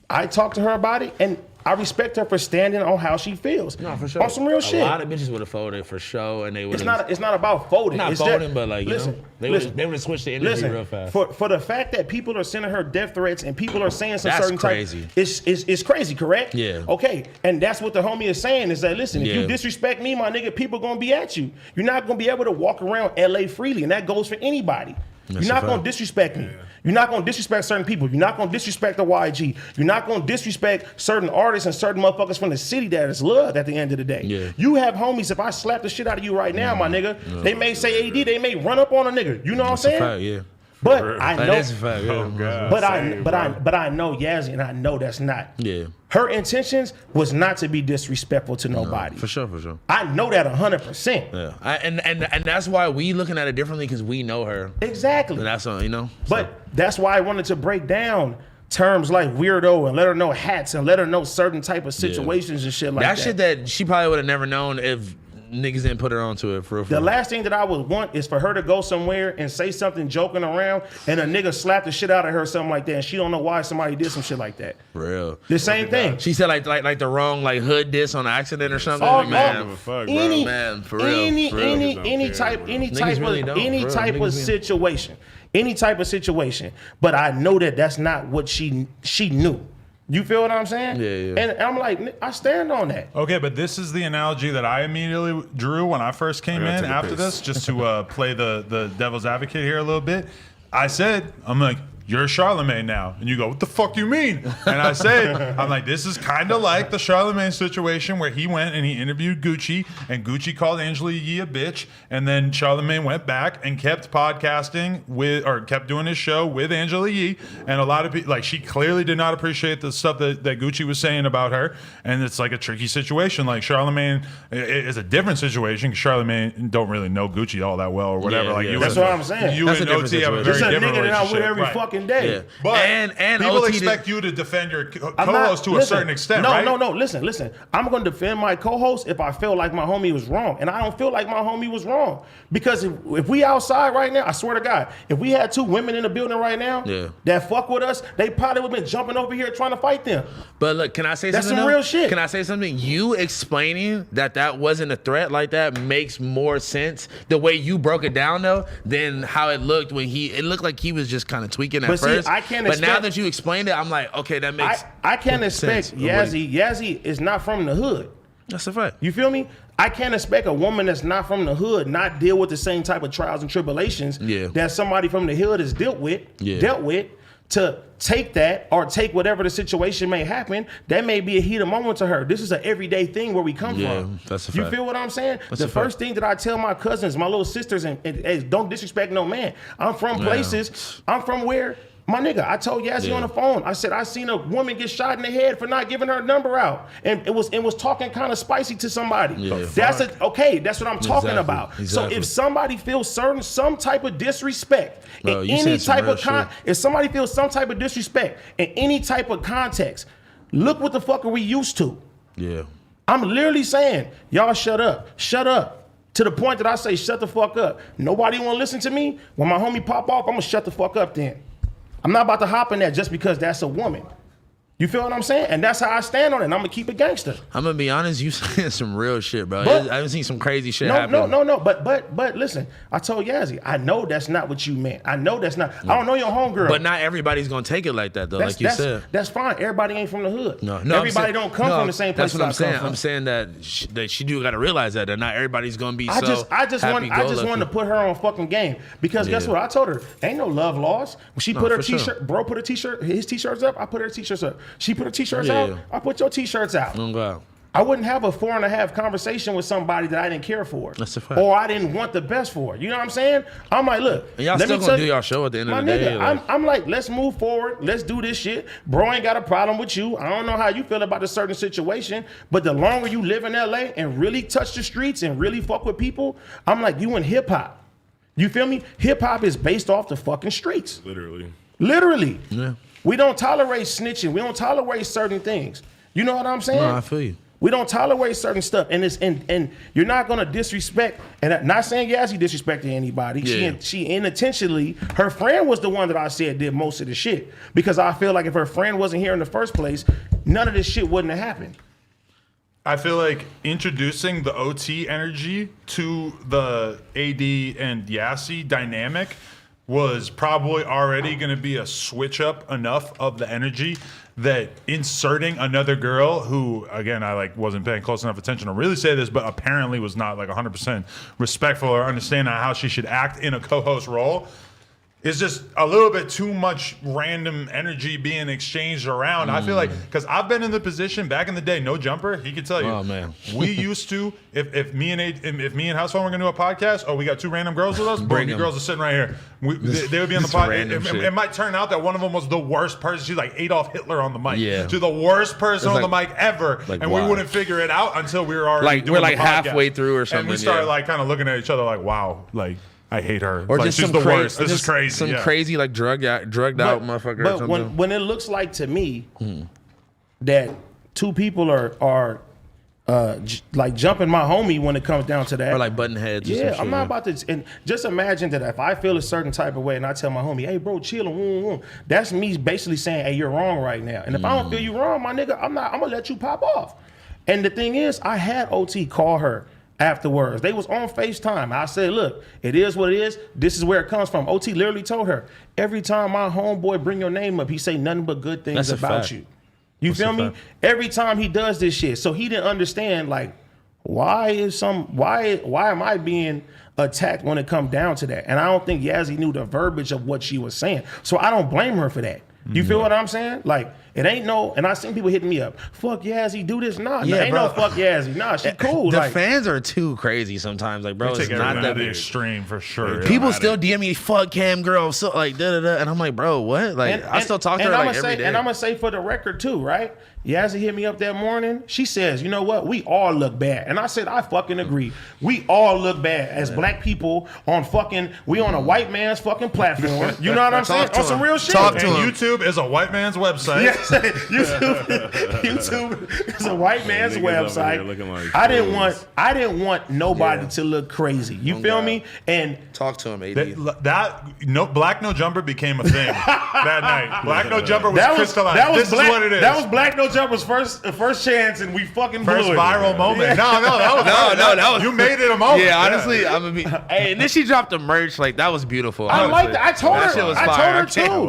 I talked to her about it, and I respect her for standing on how she feels. No, for sure. On some real shit. A lot of bitches would have folded for sure, and they would. It's not about folding. Not it's folding, that, but like, you know, they would have switched the energy real fast. For the fact that people are sending her death threats and people are saying some That's certain crazy. It's crazy, correct? Yeah. Okay, and that's what the homie is saying is that, listen, if Yeah. you disrespect me, my nigga, people gonna be at you. You're not gonna be able to walk around LA freely, and that goes for anybody. That's You're not a gonna fact. disrespect me. You're not gonna disrespect certain people. You're not gonna disrespect the YG. You're not gonna disrespect certain artists and certain motherfuckers from the city that is loved at the end of the day. Yeah. You have homies, if I slap the shit out of you right now, my nigga, they may say AD, they may run up on a nigga. You know what I'm saying? Fact, yeah. But I know, That is a fact. Yeah. Oh, God. but I know Yazzie, and I know that's not. Yeah. Her intentions was not to be disrespectful to nobody. For sure, for sure. I know that 100%. Yeah, and that's why we looking at it differently because we know her. Exactly. And that's you know. But that's why I wanted to break down terms like weirdo and let her know hats and let her know certain type of situations and shit like that. That shit that she probably would have never known if niggas didn't put her onto it for real. The last thing that I would want is for her to go somewhere and say something joking around and a nigga slap the shit out of her or something like that and she don't know why somebody did some shit like that. For real. The same thing. She said like the wrong like hood diss on accident or something. Oh, man. Give a fuck, bro. Any, Man, for real. any, For real. any, Niggas any don't type, care, any bro. type really of, don't, any bro. type of Niggas be- situation, any type of situation. But I know that that's not what she knew. You feel what I'm saying? Yeah, yeah. And I'm like, I stand on that. Okay, but this is the analogy that I immediately drew when I first came I gotta in take a after piss. this, just to play the devil's advocate here a little bit. I said, I'm like, you're Charlemagne now. And you go, what the fuck you mean? And I said, I'm like, this is kind of like the Charlemagne situation where he went and he interviewed Gucci and Gucci called Angela Yee a bitch. And then Charlemagne went back and kept podcasting kept doing his show with Angela Yee. And a lot of people, like, she clearly did not appreciate the stuff that Gucci was saying about her. And it's like a tricky situation. Like Charlemagne is a different situation because Charlemagne don't really know Gucci all that well or whatever. Yeah, like yeah. you That's and, what I'm saying. You That's and a different OT have a situation. very This is a different nigga that I'm relationship. with every Right. fucking day. Yeah. But and people OT expect you to defend your I'm not- co-host to a listen, certain extent, no, right? No, listen. I'm going to defend my co-host if I feel like my homie was wrong. And I don't feel like my homie was wrong. Because if we outside right now, I swear to God, if we had two women in the building right now that fuck with us, they probably would have been jumping over here trying to fight them. But look, can I say That's something? some though? real shit. Can I say something? You explaining that wasn't a threat like that makes more sense the way you broke it down though than how it looked when it looked like he was just kind of tweaking at But see, first. I can't But now expect- that you explained it, I'm like, okay, that makes I can't expect sense. Yazzie. Yazzie is not from the hood. That's a fact. You feel me? I can't expect a woman that's not from the hood not deal with the same type of trials and tribulations that somebody from the hood has dealt with to take that or take whatever the situation may happen. That may be a heated moment to her. This is an everyday thing where we come from. That's a You fact. feel what I'm saying? That's The a fact. first thing that I tell my cousins, my little sisters, and don't disrespect no man. I'm from places. I'm from where. My nigga, I told Yazzie on the phone. I said I seen a woman get shot in the head for not giving her number out, and it was talking kind of spicy to somebody. Yeah. That's that's what I'm talking Exactly. about. Exactly. So if somebody feels some type of disrespect Bro, in you any said some type real of shit. if somebody feels some type of disrespect in any type of context, look what the fuck are we used to? Yeah. I'm literally saying, y'all shut up. To the point that I say, shut the fuck up. Nobody want to listen to me. When my homie pop off, I'm gonna shut the fuck up then. I'm not about to hop in that just because that's a woman. You feel what I'm saying? And that's how I stand on it. And I'm gonna keep it gangster. I'm gonna be honest, you saying some real shit, bro. But- I haven't seen some crazy shit No, happen. no. But listen, I told Yazzie, I know that's not what you meant. I know that's not. I don't know your homegirl. But not everybody's gonna take it like that, though. Like you said. That's fine. Everybody ain't from the hood. No, Everybody don't come from the same place. That's what I'm saying. From. I'm saying that she do gotta realize that not everybody's gonna be. I just wanted to put her on fucking game because guess what? I told her ain't no love lost. When she put her t-shirt, sure. bro, put his t-shirts up. I put her t-shirts up. She put her t-shirts out. I put your t-shirts out. Oh God. I wouldn't have a 4.5 conversation with somebody that I didn't care for. That's a fact. Or I didn't want the best for. You know what I'm saying? I'm like, look. And y'all still gonna do y'all show at the end of the day. I'm like, let's move forward. Let's do this shit. Bro ain't got a problem with you. I don't know how you feel about a certain situation, but the longer you live in LA and really touch the streets and really fuck with people, I'm like, you in hip hop. You feel me? Hip hop is based off the fucking streets. Literally. Yeah. We don't tolerate snitching. We don't tolerate certain things. You know what I'm saying? No, I feel you. We don't tolerate certain stuff, and you're not gonna disrespect. And not saying Yazzie disrespected anybody. Yeah. She intentionally. Her friend was the one that I said did most of the shit because I feel like if her friend wasn't here in the first place, none of this shit wouldn't have happened. I feel like introducing the OT energy to the AD and Yassi dynamic was probably already going to be a switch up enough of the energy that inserting another girl who, again, I wasn't paying close enough attention to really say this, but apparently was not 100% respectful or understanding how she should act in a co-host role, is just a little bit too much random energy being exchanged around. I feel like, because I've been in the position back in the day, no jumper, he could tell you. Oh, man. We used to, if me and Housephone were gonna do a podcast, we got 2 random girls with us, boom, you girls are sitting right here. They would be on the podcast. It might turn out that one of them was the worst person. She's like Adolf Hitler on the mic. Yeah. She's the worst person on the mic ever. And we wouldn't figure it out until we were already doing we're the podcast. halfway through or something. And we started kind of looking at each other like, wow, I hate her. Or just she's some the worst. This is crazy. Some crazy drugged out motherfucker. But or something. when it looks like to me that 2 people are jumping my homie when it comes down to that. Or like button heads. Or Yeah, some I'm shit, not about to. And just imagine that if I feel a certain type of way and I tell my homie, hey, bro, chill, that's me basically saying, hey, you're wrong right now. And if I don't feel you wrong, my nigga, I'm gonna let you pop off. And the thing is, I had OT call her afterwards. They was on FaceTime. I said, look, it is what it is. This is where it comes from. OT literally told her, every time my homeboy bring your name up, he say nothing but good things about you. You feel me? Every time he does this shit. So he didn't understand, why am I being attacked when it comes down to that? And I don't think Yazzie knew the verbiage of what she was saying. So I don't blame her for that. You feel what I'm saying? It ain't no, and I seen people hitting me up, fuck Yazzie, do this. Nah, ain't no fuck Yazzie. Nah, she cool. The fans are too crazy sometimes. Bro, They it's take not everything that to the big. extreme for sure. People still DM me, fuck cam girl, so da-da-da. And I'm like, bro, what? I still talk to her every day. And I'm going to say for the record too, right? Yazzie hit me up that morning. She says, you know what? We all look bad. And I said, I fucking agree. We all look bad as black people we on a white man's fucking platform. You know what I'm saying? On some real shit. And YouTube is a white man's website. Yes, YouTube is a white man's website. I didn't want nobody to look crazy. You feel me? And talk to him, AD. Black No Jumper became a thing that night. Black No Jumper was crystallized. This is what it is. That was Black No Jumper's first chance, and we fucking blew First it. viral moment. No, that was you made it a moment. Yeah, honestly, I'm gonna be. Hey, and then she dropped the merch. That was beautiful. I liked it. I told That shit her. was I fire. told her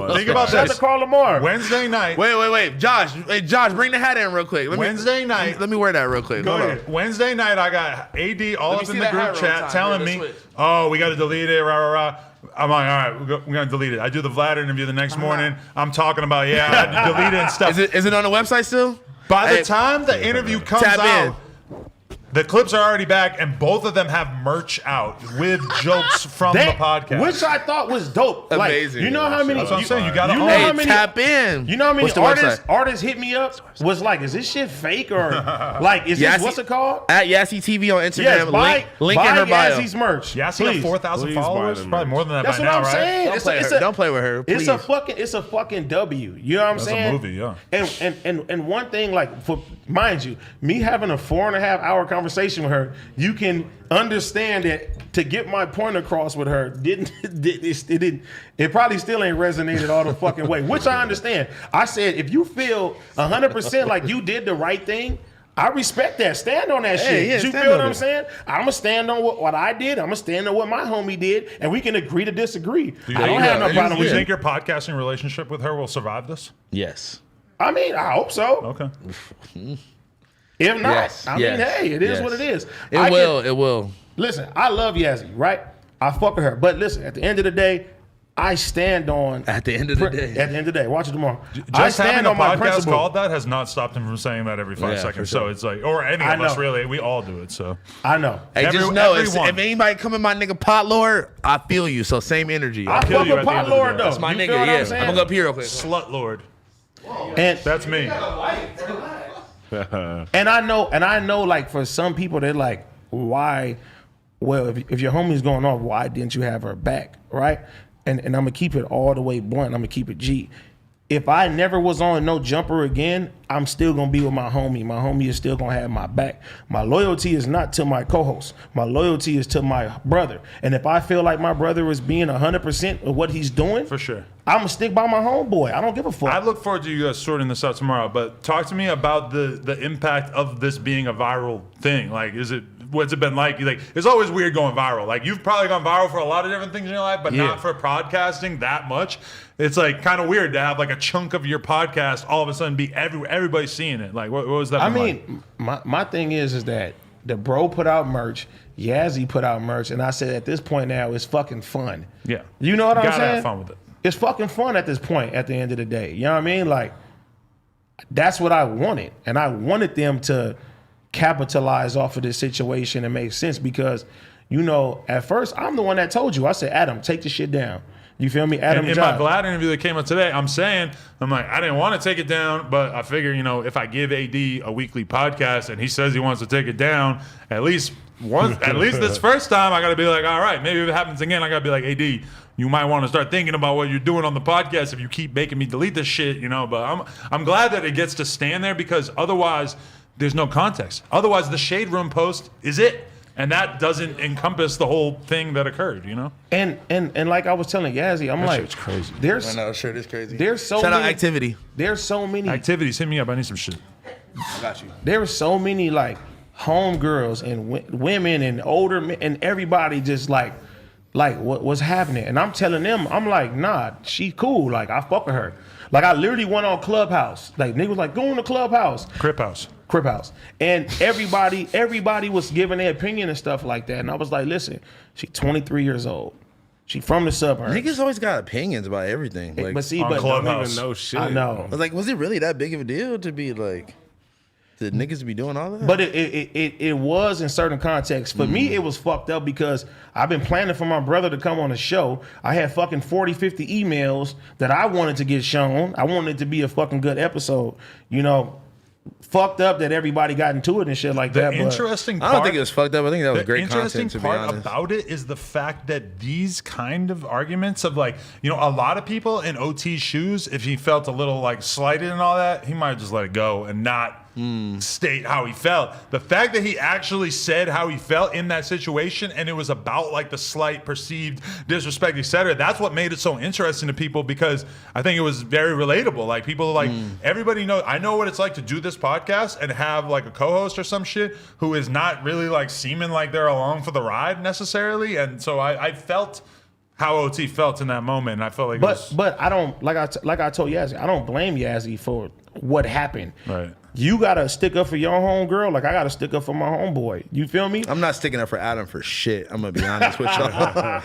too. Think about Shout out this. to Carl Lamar. Wednesday night. Wait, Josh. Hey, Josh, bring the hat in real quick. Wednesday night. Let me wear that real quick. Go Hold ahead. on. Wednesday night, I got AD all up see in the that hat group real chat time. telling Yeah, me, let's switch. oh, we got to delete it, rah, rah, rah. I'm like, all right, we're going to delete it. I do the Vlad interview the next morning. I'm talking about, I had to delete it and stuff. Is it on the website still? By the time the interview comes Tap in. out, the clips are already back, and both of them have merch out with jokes from the podcast. Which I thought was dope. Amazing. You know how many? That's what I'm saying. You got to you know own how it. many- Tap in. You know how many What's the website? artists hit me up? Was like, is this shit fake or is Yassi- this what's it called? At Yassi TV on Instagram. Yes, link in her bio. Yazzie's merch. Yeah, I see Please. 4,000 Please buy followers. them, Probably man. more than that That's by what now, I'm right? saying. Don't play with her. Please. It's a fucking W. You know what I'm That's a saying? movie, yeah. And one thing, for mind you, me having a 4.5 hour conversation conversation with her, you can understand that to get my point across with her it probably still ain't resonated all the fucking way, which I understand. I said, if you feel 100% like you did the right thing, I respect that. Stand on that shit. yeah, You stand feel what on I'm it. saying? I'm gonna stand on what I did. I'm gonna stand on what my homie did, and we can agree to disagree. I don't have no problem Do you with think it. your podcasting relationship with her will survive this? Yes. I mean, I hope so. Okay. If not, Yes, I yes, mean, hey, it is yes. what it is. It will. Listen, I love Yazzie, right? I fuck with her, but listen, at the end of the day, I stand on. At the end of the day. At the end of the day, watch it tomorrow. I Just having stand a on my podcast principle. called that has not stopped him from saying that every 5 Yeah, seconds. for sure. So it's like, or any I of us know. really, we all do it. So I know. Hey, Every- just know, if everyone. anybody come in my nigga pot lord, I feel you. So same energy. I kill fuck you with at the end Pot of the Lord day. though. That's my You nigga. feel what Yeah, I'm I'm saying? gonna go up here real quick. slut lord. And That's me. And I know, like for some people, they're like, why? Well, if your homie's going off, why didn't you have her back, right? And I'm gonna keep it all the way blunt. I'm gonna keep it G. If I never was on No Jumper again, I'm still gonna be with my homie. My homie is still gonna have my back. My loyalty is not to my co-host. My loyalty is to my brother. And if I feel like my brother is being 100% of what he's doing, For sure. I'm gonna stick by my homeboy. I don't give a fuck. I look forward to you guys sorting this out tomorrow. But talk to me about the impact of this being a viral thing. Like, what's it been like? Like, it's always weird going viral. Like, you've probably gone viral for a lot of different things in your life, but Yeah. not for podcasting that much. It's like kind of weird to have like a chunk of your podcast all of a sudden be everybody seeing it. Like, what was that? I been like? mean, my thing is that the bro put out merch, Yazzie put out merch, and I said at this point now it's fucking fun. Yeah. You know what I'm Gotta saying? have fun with it. It's fucking fun at this point at the end of the day. You know what I mean? Like, that's what I wanted. And I wanted them to capitalize off of this situation and make sense because, you know, at first I'm the one that told you. I said, Adam, take the shit down. You feel me? Adam, In my Vlad interview that came up today, I'm like, I didn't want to take it down, but I figure, you know, if I give AD a weekly podcast and he says he wants to take it down, at least this first time, I got to be like, all right, maybe if it happens again, I got to be like, AD, you might want to start thinking about what you're doing on the podcast if you keep making me delete this shit, you know. But I'm glad that it gets to stand there because otherwise, there's no context. Otherwise, the Shade Room post is it. And that doesn't encompass the whole thing that occurred, you know? And like I was telling Yazzie, I'm like, shit's crazy. There's I know, sure, it's crazy. there's so Shout out many activity. There's so many Activities, hit me up. I need some shit. I got you. there are so many like homegirls and women and older men and everybody just like what's happening. And I'm telling them, I'm like, nah, she cool. Like I fuck with her. Like I literally went on Clubhouse. Like niggas was like, go on the Clubhouse. Crip House. And everybody was giving their opinion and stuff like that. And I was like, listen, she's 23 years old. She from the suburbs. Niggas always got opinions about everything. Like, but see, on but Clubhouse. Don't even know shit. I know. I was like, was it really that big of a deal to be like, the niggas be doing all that? But it was in certain contexts. For me, it was fucked up because I've been planning for my brother to come on the show. I had fucking 40, 50 emails that I wanted to get shown. I wanted it to be a fucking good episode. You know, fucked up that everybody got into it and shit like that. The but interesting part, I don't think it was fucked up. I think that was the great interesting content, to be part honest. about it is the fact that these kind of arguments of like, you know, a lot of people in OT's shoes, if he felt a little like slighted and all that, he might just let it go and not state how he felt. The fact that he actually said how he felt in that situation and it was about like the slight perceived disrespect, etc. That's what made it so interesting to people because I think it was very relatable. Like people are like, everybody knows, I know what it's like to do this podcast and have like a co-host or some shit who is not really like seeming like they're along for the ride necessarily. And so I felt how OT felt in that moment. And I felt like but I don't like I told Yazzie, I don't blame Yazzie for what happened. Right. You gotta stick up for your homegirl, like I gotta stick up for my homeboy. You feel me? I'm not sticking up for Adam for shit. I'm gonna be honest with y'all.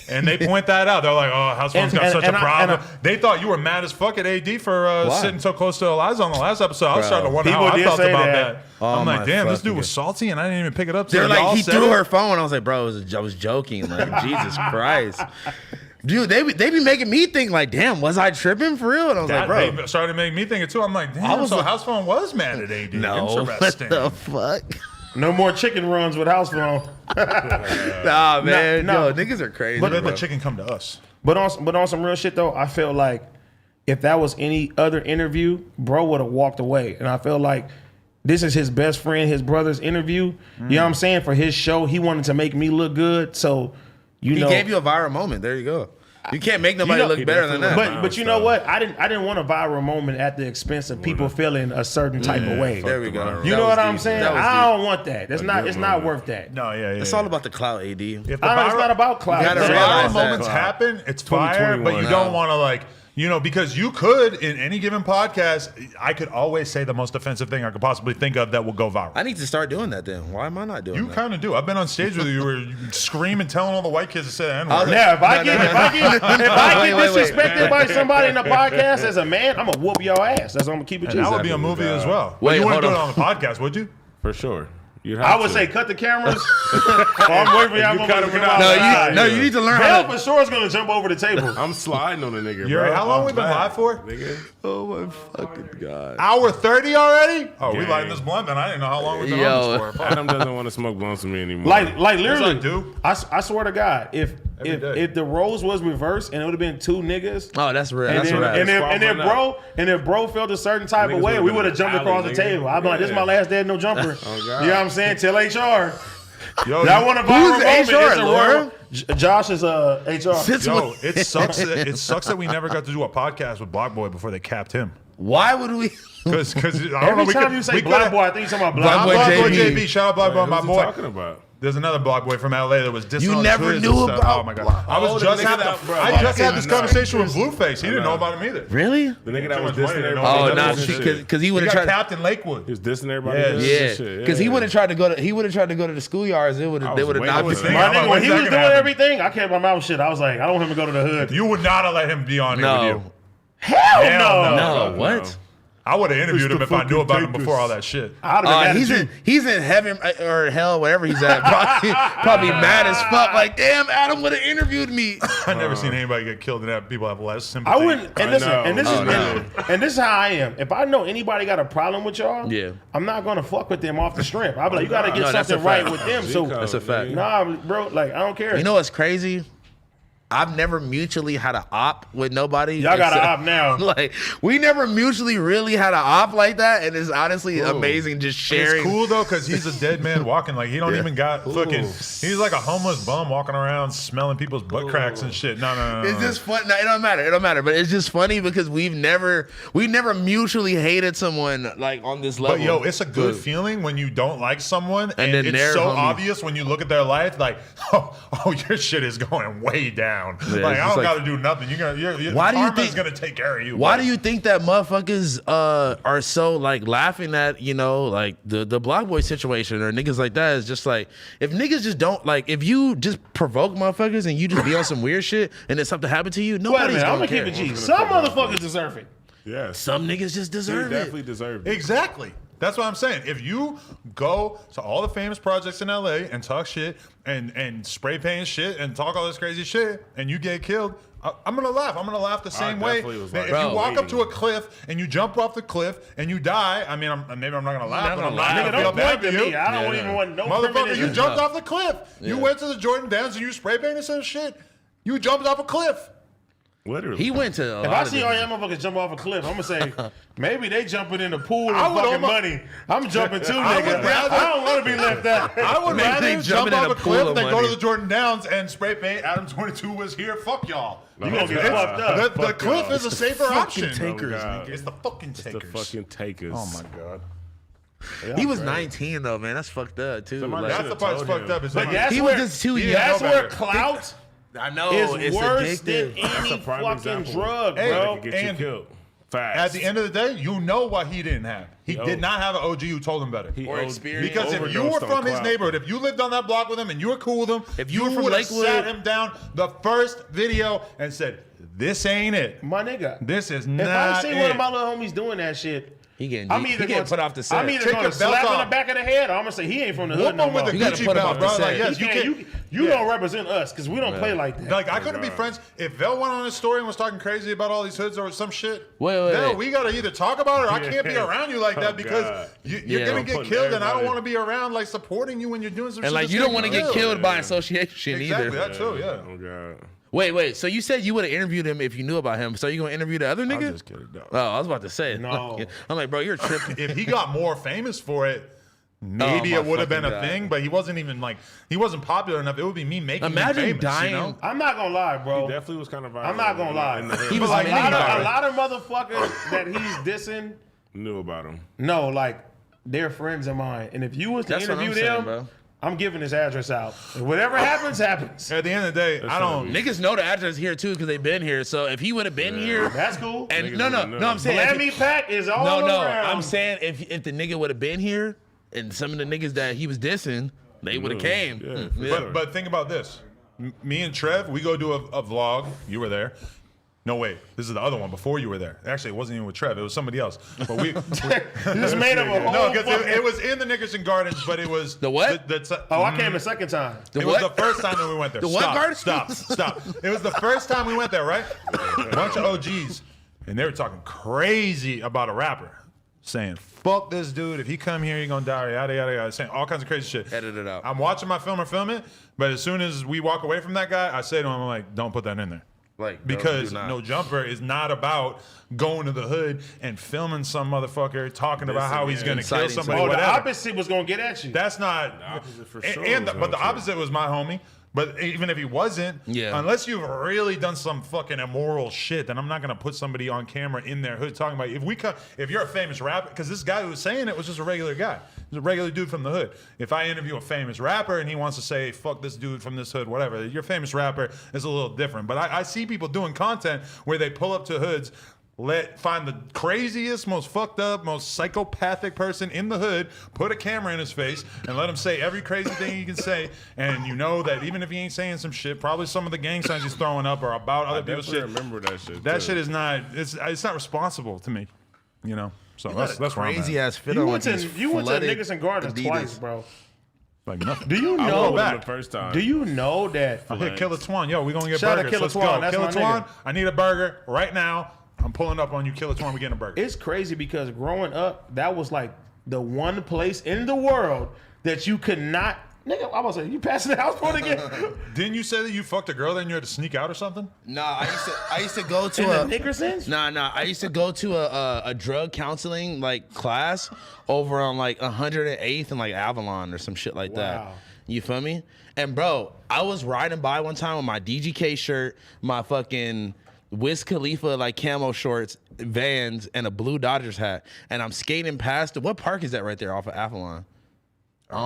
And they point that out. They're like, "Oh, Housephone's got such a problem." They thought you were mad as fuck at AD for sitting so close to Eliza on the last episode. I was starting to wonder how People I did felt say about that. that. Oh, I'm like, my damn, this dude fucking was salty, and I didn't even pick it up. They're till like, y'all he said threw it. her phone. I was like, bro, I was joking. Like, Jesus Christ. Dude, they be making me think like, damn, was I tripping for real? And I was like, bro. They started to make me think it too. I'm like, damn, so Housephone was mad at AD. No, Interesting. what the fuck? No more chicken runs with Housephone. Nah, man. no. Yo, niggas are crazy. Let bro. the chicken come to us. But on some real shit though, I felt like if that was any other interview, bro would have walked away. And I felt like this is his best friend, his brother's interview. You know what I'm saying? For his show, he wanted to make me look good. So, He gave you a viral moment. There you go. You can't make nobody look better than that. But you know what? I didn't want a viral moment at the expense of people feeling a certain type of way. There we go. You know what I'm saying? I don't want that. It's not worth that. No, yeah. It's all about the clout, AD. If the It's not about clout. gotta If It's realize viral that. moments happen, it's fire, but you 2021. don't want to like, because you could in any given podcast, I could always say the most offensive thing I could possibly think of that will go viral. I need to start doing that then. Why am I not doing You that? kind of do. I've been on stage with you where you screaming, telling all the white kids to say the N-word. Yeah, if I get Wait. disrespected by somebody in the podcast as a man, I'm gonna whoop your ass. That's what I'm gonna keep it. And that Jesus. would be a movie as well. Wait, But you wouldn't do hold it on. on the podcast, would you? For sure. You'd I have would to. say cut the cameras. I'm waiting for y'all to cut come him out. outside. You need to learn Hell how for to. sure is gonna jump over the table. I'm sliding on a nigga, Yuri, bro. how long I'm we been back, live for? Nigga. Oh my fucking god. Hour 30 already? Oh, we Gang. lighting this blunt, and I didn't know how long we've been Yo. on this for. Fuck. Adam doesn't want to smoke blunts with me anymore. Like literally, Yes, I do. I swear to God, if Every day. if the roles was reversed and it would have been two niggas. Oh, that's real. And, That's then, right. and if bro felt a certain type of Niggas way, would've we been would have in jumped the across alley, the nigga. table. I'd be like, this is my Yeah. last day, no jumper. God. You know what I'm saying? Tell HR. Yo, Y'all want a viral moment? HR, It's a Laura? royal- Josh is HR. Yo, it sucks. It sucks that we never got to do a podcast with Block Boy before they capped him. Why would we? Because I don't know. Every We time could, you say we Black could- Boy, I think you're talking about Black Black Boy Block Boy JB. JB, shout out Block Boy, my Who's he boy. talking about? There's another Block Boy from LA that was dissing You on never Twitter knew and stuff. about Oh my god! Block- I was Oh, the just nigga having that- bro, I just had I this know. conversation with Blueface. He didn't know know. about him either. Really? The nigga that Too was much money, dissing they don't everybody. Oh, That's nah, bullshit. because he He would have got tried. capped in Lakewood. He was dissing everybody. Yeah. This Yeah, shit. because he would have tried to go to. He would have tried to go to the schoolyards. They would have. They was would have waiting not for been. that. My I'm like, nigga, when when's he that was gonna doing happen? everything, I kept my mouth shut. I was like, I don't want him to go to the hood. You would not have let him be on here with No, you. Hell Hell no. no. What? I would have interviewed It's him the if I knew fucking about him takers. before all that shit. I'd have been mad at He's you. in heaven or hell, wherever he's at. Probably mad as fuck. Like, damn, Adam would have interviewed me. I've never seen anybody get killed and have people have less sympathy. I wouldn't. And I listen, know. and this is Oh, no. and this is how I am. If I know anybody got a problem with y'all, Yeah. I'm not gonna fuck with them off the strength. I'll be like, you gotta get No, that's something a fact. right with them. So That's a fact. nah, bro, like I don't care. You know what's crazy? I've never mutually had an op with nobody. Y'all got an except- op now. Like, we never mutually really had an op like that, and it's honestly amazing just sharing. It's cool though because he's a dead man walking. Like he don't even got fucking. He's like a homeless bum walking around smelling people's butt cracks and shit. No. It's just fun. No, it don't matter. It don't matter. But it's just funny because we've never mutually hated someone like on this level. But yo, it's a good feeling when you don't like someone and, then it's they're so homie. obvious when you look at their life, like, oh, your shit is going way down. Yeah, Like it's I just don't like- got to do nothing. Your Why do you karma's think- gonna take care of you. Why bro. do you think that motherfuckers are so like laughing at, like the Block Boy situation or niggas like that? Is just like, if niggas just don't like, if you just provoke motherfuckers and you just be on some weird shit and then something happened to you, Wait a nobody's minute, I'm gonna gonna care. keep it G. Some motherfuckers deserve it. Yes. Some niggas just He deserve definitely it. deserved it. Exactly. That's what I'm saying. If you go to all the famous projects in LA and talk shit and spray paint shit and talk all this crazy shit and you get killed, I'm gonna laugh. I'm gonna laugh the same way. definitely was If like, you bro, walk up to waiting. a cliff and you jump off the cliff and you die, I mean, maybe I'm not gonna laugh, not but gonna I'm laugh. not Nigga, gonna feel don't bad point for to you. me. I don't Yeah. even want no Motherfucker, premonition. you jumped off the cliff. You Yeah. went to the Jordan Downs and you spray painted some shit. You jumped off a cliff. Literally. He went to a If lot I of see all different- y'all motherfuckers jump off a cliff, I'm gonna say maybe they jumping in the pool of I would fucking almost- money. I'm jumping too, I would nigga. rather- I don't want to be left out. I would Maybe rather they jump jumping in off a a pool cliff of than go money. to the Jordan Downs and spray paint Adam 22 was here. Fuck y'all. You gonna get fucked up. The cliff is a safer option. takers, God. It's the fucking The takers. fucking takers. Oh my god. He was 19 though, man. That's fucked up too. Somebody Like, That's the part that's told fucked him. up. Is But that that's He where, was just too young. That's No where better. clout I know is it's worse than addictive. any a prime fucking example. drug, Hey, bro. Get you And- killed. Fast. at the end of the day, you know what he didn't have. He Yo. did not have an OG who told him better. He Or owed- experience. Because if you overdosed were on from his clout. neighborhood, if you lived on that block with him and you were cool with him, If you were from would have Lakewood- sat him down the first video and said, "This ain't it. My nigga. This is If not I see it." one of my little homies doing that shit, He getting I'm he either getting gonna put off the set. I'm either Take gonna your belt slap in off. the back of the head, or I'm gonna say he ain't from the Whoop hood no him with more. the You gotta Gucci put him belt, off bro. the Like, set. yes, you can't- can. you don't represent us because we don't play like that. Like I couldn't be friends if Vel went on his story and was talking crazy about all these hoods or some shit. Wait. Vel, we gotta either talk about it or I can't be around you like that Oh, because God. you're Yeah. gonna I'm get putting killed and I don't everybody- want to be around like supporting you when you're doing some shit. And like that's you don't gonna want to get kill. killed by association Exactly either. that too. Yeah. Oh god. Wait. So you said you would have interviewed him if you knew about him. So you gonna interview the other nigga? I'm just kidding. No. Oh, I was about to say. No. I'm like, bro, you're tripping. If he got more famous for it, maybe Oh, it would have been a fucking God. thing. But he wasn't even like he wasn't popular enough. It would be me making Imagine him famous. dying. You know? I'm not gonna lie, bro. Definitely was kind of viral. I'm not gonna lie. In the hood. He was like, mini a viral. lot of motherfuckers that he's dissing. Knew about him. No, like they're friends of mine, and if you was to That's what interview I'm saying, them, bro. I'm giving his address out. And whatever happens, happens. At the end of the day, I don't. Niggas know the address here too because they've been here. So if he would have been here, That's cool. and Niggas no, would've known. I'm saying if Miami Pack is all no, around. I'm saying if the nigga would have been here, and some of the niggas that he was dissing, they would have came. Yeah, Hmm, for yeah. sure. But think about this. Me and Trev, we go do a vlog. You were there. No, wait. This is the other one before you were there. Actually, it wasn't even with Trev. It was somebody else. But we You just made up a whole. no, because fucking- it was in the Nickerson Gardens, but it was The what? Oh, I came the second time. It what? was the first time that we went there. The what Stop, garden? Stop. It was the first time we went there, right? A bunch of OGs, and they were talking crazy about a rapper, saying, "Fuck this dude. If he come here, he gonna die." Yada yada yada. Saying all kinds of crazy shit. Edit it out. I'm watching my filmer film it, but as soon as we walk away from that guy, I say to him, "I'm like, don't put that in there." Like Because do not. No Jumper is not about going to the hood and filming some motherfucker talking about how he's gonna kill Inciting somebody. Oh, the whatever. opposite was gonna get at you. That's not The opposite for and- sure and was but the gonna opposite was my homie. But even if he wasn't, Yeah. unless you've really done some fucking immoral shit, then I'm not gonna put somebody on camera in their hood talking about if you're a famous rapper, because this guy who was saying it was just a regular guy. He's a regular dude from the hood. If I interview a famous rapper and he wants to say fuck this dude from this hood, whatever, your famous rapper is a little different. But I see people doing content where they pull up to hoods. Find the craziest, most fucked up, most psychopathic person in the hood, put a camera in his face, and let him say every crazy thing he can say. And you know that even if he ain't saying some shit, probably some of the gang signs he's throwing up are about other people's shit. Remember that shit. That too. shit is not. It's not responsible to me. You know. So that's where I'm crazy at. ass fit You on went with to these you went to flooded Nickerson Gardens Adidas. twice, bro. Like nothing. Do you I know went with him back. the first time. Do you know that? I hit Killer Twan. Yo, we gonna get Shout out burgers. Killer Let's Twan. go. That's Killer my Twan. nigga. I need a burger right now. I'm pulling up on you, Killer Twan. We getting a burger. It's crazy because growing up, that was like the one place in the world that you could not. Nigga, I was like, you passing the house phone again? Didn't you say that you fucked a girl and you had to sneak out or something? Nah, I used to go to In a the Nickersons? Nah. I used to go to a drug counseling like class over on like 108th and like Avalon or some shit like Wow. that. You feel me? And bro, I was riding by one time with my DGK shirt, my fucking Wiz Khalifa like camo shorts, Vans, and a blue Dodgers hat, and I'm skating past what park is that right there off of Avalon? I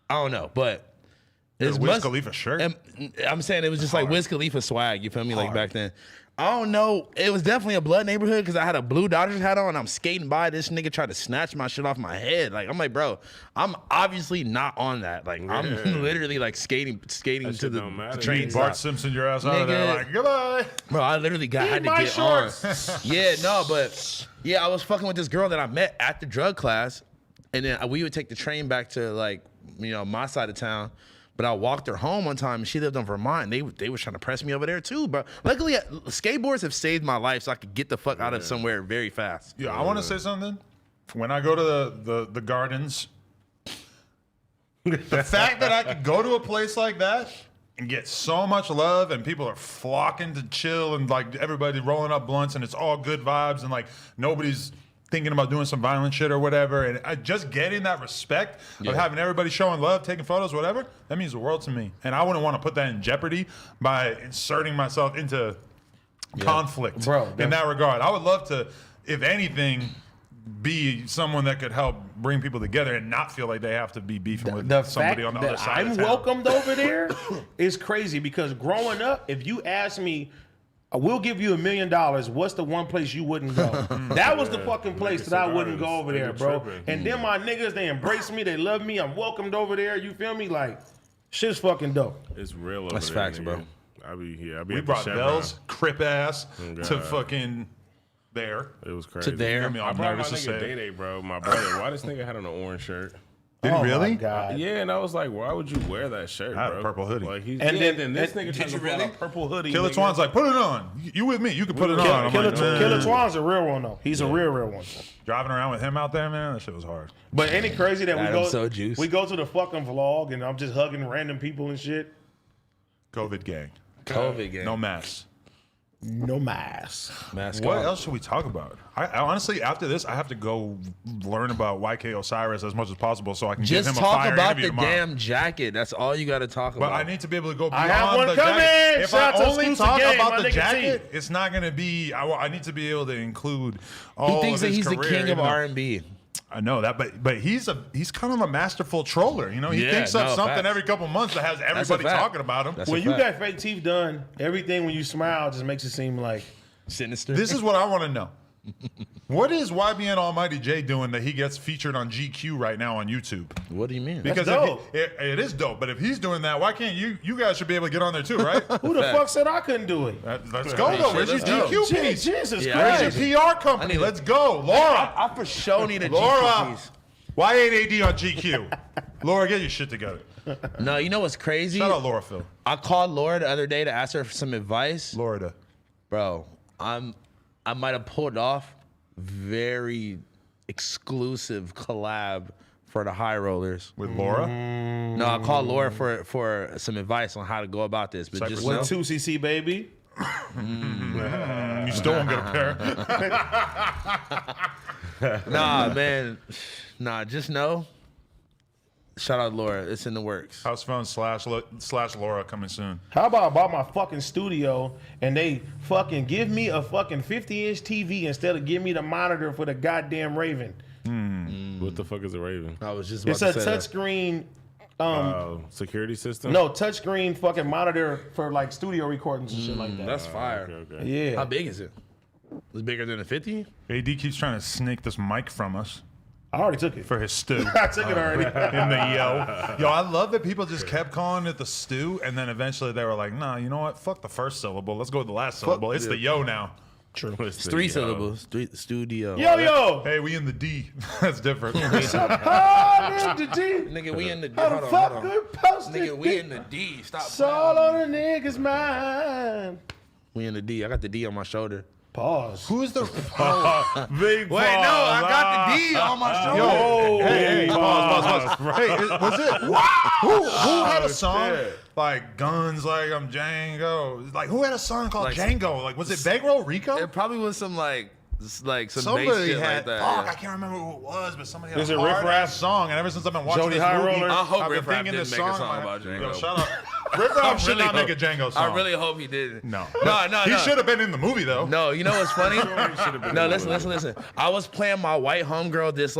don't know, but Wiz must- Khalifa shirt? and I'm saying it was just like Wiz Khalifa swag. You feel me? Like back then. I don't know. It was definitely a blood neighborhood because I had a blue Dodgers hat on. And I'm skating by. This nigga tried to snatch my shit off my head. Like I'm like, bro, I'm obviously not on that. Like I'm literally like skating That to shit the don't matter. train Bart stop. Simpson your ass out of there. Nigga. Like goodbye. Bro, I literally had to my get shorts. on. Yeah, no, but yeah, I was fucking with this girl that I met at the drug class, and then we would take the train back to like my side of town. But I walked her home one time, and she lived in Vermont, and they were trying to press me over there too, bro. Luckily, skateboards have saved my life, so I could get the fuck out of somewhere very fast. Yeah, I want to say something. When I go to the gardens, the fact that I could go to a place like that and get so much love and people are flocking to chill and like everybody rolling up blunts and it's all good vibes and like nobody's thinking about doing some violent shit or whatever, and just getting that respect of having everybody showing love, taking photos, whatever, that means the world to me. And I wouldn't want to put that in jeopardy by inserting myself into conflict Bro, in that regard. I would love to, if anything, be someone that could help bring people together and not feel like they have to be beefing with The somebody fact on the other that side I'm of town. welcomed over there is crazy because growing up, if you ask me, we'll give you $1 million. What's the one place you wouldn't go? That was the fucking place that I wouldn't go over there, bro. And then my niggas, they embrace me, they love me. I'm welcomed over there. You feel me? Like, shit's fucking dope. It's real. Over That's there, facts, nigga. bro. I be We at the brought Chevron. Bell's crip ass Oh, to God. fucking there. It was crazy. To there. I mean, I I'm brought my nervous to nigga say. Day Day, bro. My brother. Why this nigga had on an orange shirt? Did he Oh, really? my God. Yeah, and I was like, why would you wear that shirt, I had bro? a purple hoodie. Like he's And then this and- nigga did trying you to pull out really? a purple hoodie. Killer nigga. Twan's like, put it on. You with me? You can put it on. I'm Killer, like, nah. Killer Twan's a real one, though. He's a real one. Driving around with him out there, man, that shit was hard. But ain't it crazy that Adam's so juiced. we go to the fucking vlog and I'm just hugging random people and shit? COVID gang. COVID game. No mask. No mask. Mask What off. else should we talk about? I honestly, after this, I have to go learn about YK Osiris as much as possible so I can give Just him a talk fire about interview the tomorrow. damn jacket. That's all you got to talk about. But I need to be able to go I beyond have one the coming. jacket. If Shout out I to only Exclusive talk Game, about my the nigga jacket, it's not going to be. I need to be able to include all he thinks of that his he's the career, king of even though- R&B. I know that, but he's kind of a masterful troller. You know, he Yeah, thinks of no, something facts. every couple months that has a everybody fact. talking about him. That's a When you fact. got fake teeth done, everything when you smile just makes it seem like Sinister. This is what I want to know. What is YBN Almighty J doing that he gets featured on GQ right now on YouTube? What do you mean? Because dope. it is dope, but if he's doing that, why can't you guys should be able to get on there too, right? who the fuck said I couldn't do it? Let's go though. Where's your let's go. GQ piece? Jesus Yeah, Where's Christ. your PR I company? need Let's go, Laura. I for sure need a Laura, GQ piece. why ain't AD on GQ? Laura, get your shit together. No, you know what's crazy? Shout out Laura Phil. I called Laura the other day to ask her for some advice. Florida. Bro, I might have pulled off very exclusive collab for the High Rollers. With Laura? No, I called Laura for some advice on how to go about this. But just What know, 2cc baby. You still won't get a pair. nah, man, nah, just know. Shout out Laura, it's in the works. Housephone slash Laura coming soon. How about I bought my fucking studio and they fucking give me a fucking 50-inch TV instead of give me the monitor for the goddamn Raven? What the fuck is a Raven? I was just about It's a to say that. touchscreen, Security system? no, touchscreen fucking monitor for like studio recordings and shit like that. That's fire. Okay. Yeah. How big is it? Is it bigger than a 50? AD keeps trying to snake this mic from us I already took it. for his stew. I took it already. In the yo. I love that people just kept calling it the stew, and then eventually they were like, nah, you know what? Fuck the first syllable. Let's go with the last syllable. It's the yo now. True. It's It's 3 syllables. Studio. Yo. Hey, we in the D. That's different. Ah, the D. Nigga, we in the D. How Hold the on, fuck hold on. good posted? Nigga, we in the D. Stop. It's all on the niggas' mind. We in the D. I got the D on my shoulder. Pause. Who's the Big Wait, no, I got the D on my shoulder. Yo, hey, pause. Hey, was it who had a song like Guns Like I'm Django? Like who had a song called Like- Django? Like was it Bankroll Rico? It probably was some like some bass Somebody shit had like that. fuck, yeah. I can't remember who it was, but somebody had Is a it Riff hard Raff? ass song, and ever since I've been watching Jody this High movie, Roller? I hope I've been Riff Raff thinking didn't this make a song. song I'm about like, Django. Yo, shout out. Riff Raff should not make a Django song. I really hope he did. no. No. He should have been in the movie though. No, you know what's funny? No, listen. I was playing my white homegirl this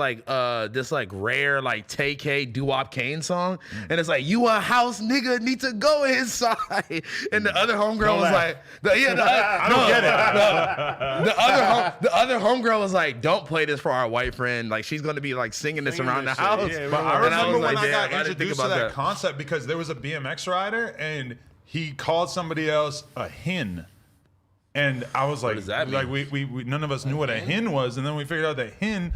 rare like TK Doo-Wop Kane song, and it's like you a house nigga need to go inside, and the other homegirl was like, I don't get it. the other homegirl was like, don't play this for our white friend, like she's gonna be like singing this around the this shit. house. Yeah, But I And remember was when like, I got damn, I didn't think introduced to about that that. concept because there was a BMX rider and he called somebody else a hin. And I was like, does that like mean? we none of us knew what a hin was, and then we figured out that hin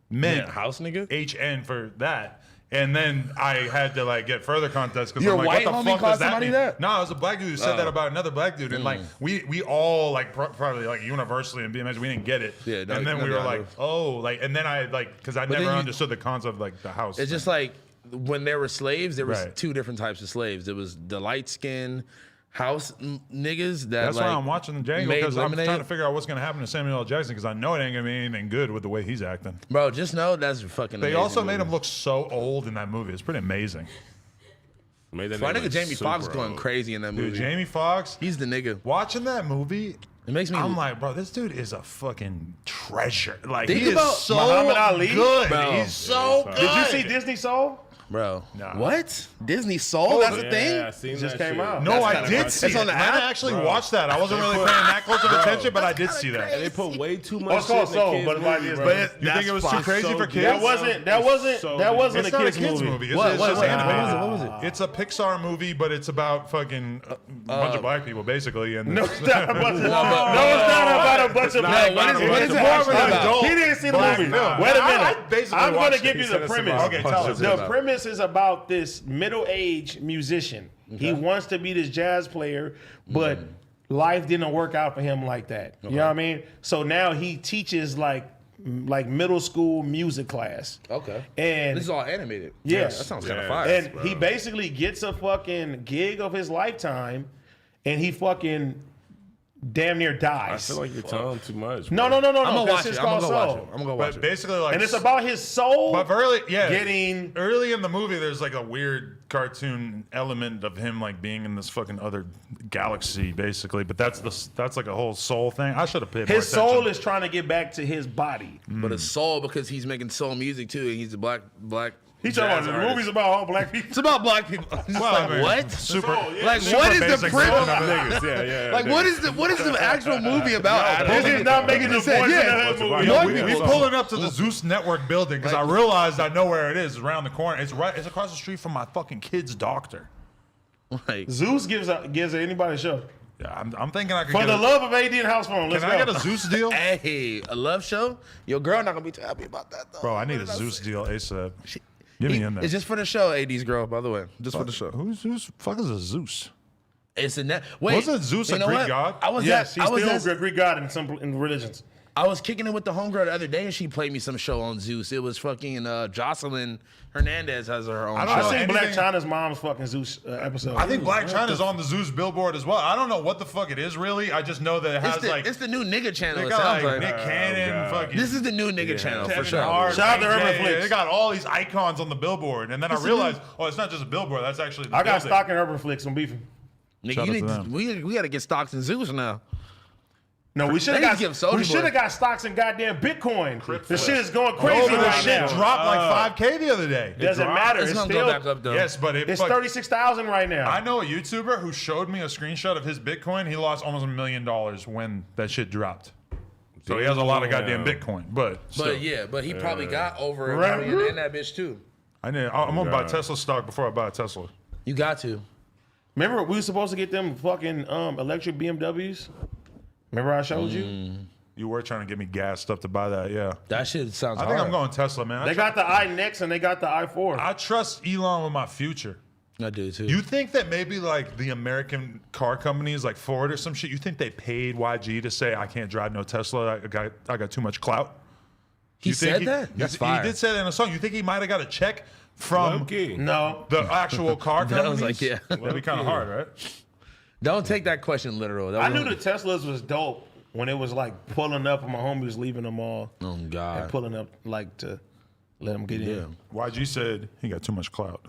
meant Yeah, house nigga? HN for that. And then I had to like get further context because Your I'm like, white what the homie fuck called does that somebody mean? that? No, it was a black dude who said that Oh. about another black dude, and like we all like probably like universally in BMX we didn't get it. Yeah, no, and then no we were doubt. like, oh, like, and then I like because I never then you- understood the concept of like the house. It's just like when there were slaves, there was Right. two different types of slaves. There was the light skin house niggas that That's like why I'm watching the Django made because I'm lemonade. trying to figure out what's going to happen to Samuel L. Jackson because I know it ain't going to be anything good with the way he's acting. Bro, just know that's fucking. They amazing also made movie. him look so old in that movie. It's pretty amazing. Made that My nigga nigga look Jamie Foxx super going old. crazy in that movie. Dude, Jamie Foxx, He's the nigga. watching that movie, It makes me. I'm like, bro, this dude is a fucking treasure. Like, Think he is about so Muhammad Ali? good. Bro. He's so good. Did you see Disney Soul? bro. Nah. What? Disney Soul? That's a Yeah, thing. I seen It just that came shit. out. No, That's I kinda did crazy. see It's it. on the And I app? actually Bro. watched that. I wasn't really paying that close of attention, but I did see that. And they put way too Of much course shit in so, the kids' but like movie, this- bro. but You think it was too crazy so for good. kids? That wasn't So a It's not a kids kids movie. movie. It's, What? it's What? just What? animated. What was it? It's a Pixar movie, but it's about fucking a bunch of black people, basically. And No, it's not about a bunch of black what is- people. what is It's it actually actually about? He didn't see the Black movie. film. Wait a I minute. basically I'm going to watched give it. you He the said it's premise. about- Okay, tell us. The premise is about this middle-aged musician. He wants to be this jazz player, but life didn't work out for him like that. You know what I mean? So now he teaches like middle school music class. Okay. And This is all animated. Yes. That sounds kind of Yes. fire. and he basically gets a fucking gig of his lifetime, and he fucking damn near I dies. feel like you're telling too much. No. I'm gonna That's watch just it. I'm called gonna go watch Soul. it. I'm gonna watch But it. basically, like, And it's about his soul but early, getting. early in the movie, there's like a weird cartoon element of him like being in this fucking other galaxy, basically. But that's like a whole soul thing. I should have paid more His soul attention. is trying to get back to his body. But a soul because he's making soul music too, and he's a black. He's jazz talking about the artist. movie's about all black people. It's about black people. It's Well, like, I mean, what? Super, Like super what is the basic premise? version of it. Niggas, yeah. Like what is the actual movie about? This is not making the said, voice yeah. of the What's movie. about- We Yeah. pulling up to the Zeus Network building because I realized I know where it is. It's around the corner. It's across the street from my fucking kid's doctor. Like, Zeus gives anybody a show. Yeah, I'm thinking I could For get the a, love of AD and Housephone, let's Can go. I get a Zeus deal? hey, a love show? Your girl not gonna be too happy about that though. Bro, I need a Zeus deal ASAP. Get me in there. It's just for the show, AD's girl, by the way. Just for the show. Who's fuck is a Zeus? It's a net. Wait, Wasn't Zeus you a know Greek what? god? I was Yes, he's I was still a Greek god in some religions. I was kicking it with the homegirl the other day, and she played me some show on Zeus. It was fucking Jocelyn Hernandez has her own. I don't show. know I seen anything- Black China's mom's fucking Zeus episode. I think Black China's on the Zeus billboard as well. I don't know what the fuck it is really. I just know that it has It's the new nigga channel. they It got sounds like like. Nick Cannon, God. fucking. This is the new nigga channel for Kevin sure. Hart, Shout out to Urban AJ. Flicks. They got all these icons on the billboard, and then I realized, oh, it's not just a billboard. That's actually. The I got building. stock in Urban Flicks. I'm beefing. Nigga, Shout you out to need them. we got to get stocks in Zeus now. No, we should They have need to give got Soulja we should Boy. have got stocks in goddamn Bitcoin. The shit is going Oh, crazy but the right shit now. dropped like 5K the other day. Doesn't matter. It's It's gonna still go back up though. Yes, but it's fuck- 36,000 right now. I know a YouTuber who showed me a screenshot of his Bitcoin. He lost almost $1 million when that shit dropped. So he has a lot of goddamn Damn. Bitcoin, but still. But yeah, but he probably got over a Right. million in that bitch too. I'm gonna buy God. Tesla stock before I buy a Tesla. You got to. Remember we were supposed to get them fucking electric BMWs? Remember I showed you? You were trying to get me gassed up to buy that, yeah. That shit sounds I hard. think I'm going Tesla, man. They got the iNext and they got the i4. I trust Elon with my future. I do too. You think that maybe like the American car companies like Ford or some shit, you think they paid YG to say I can't drive no Tesla, I got too much clout? he You think said that? That's fire. He did say that in a song. You think he might have got a check from Okay. No. the actual car That companies? was like, yeah. That'd be kind of hard, right? Don't take that question literal. That I was- knew the Teslas was dope when it was like pulling up and my homie was leaving them all Oh and God. pulling up like to let them get Yeah. in. YG said he got too much clout.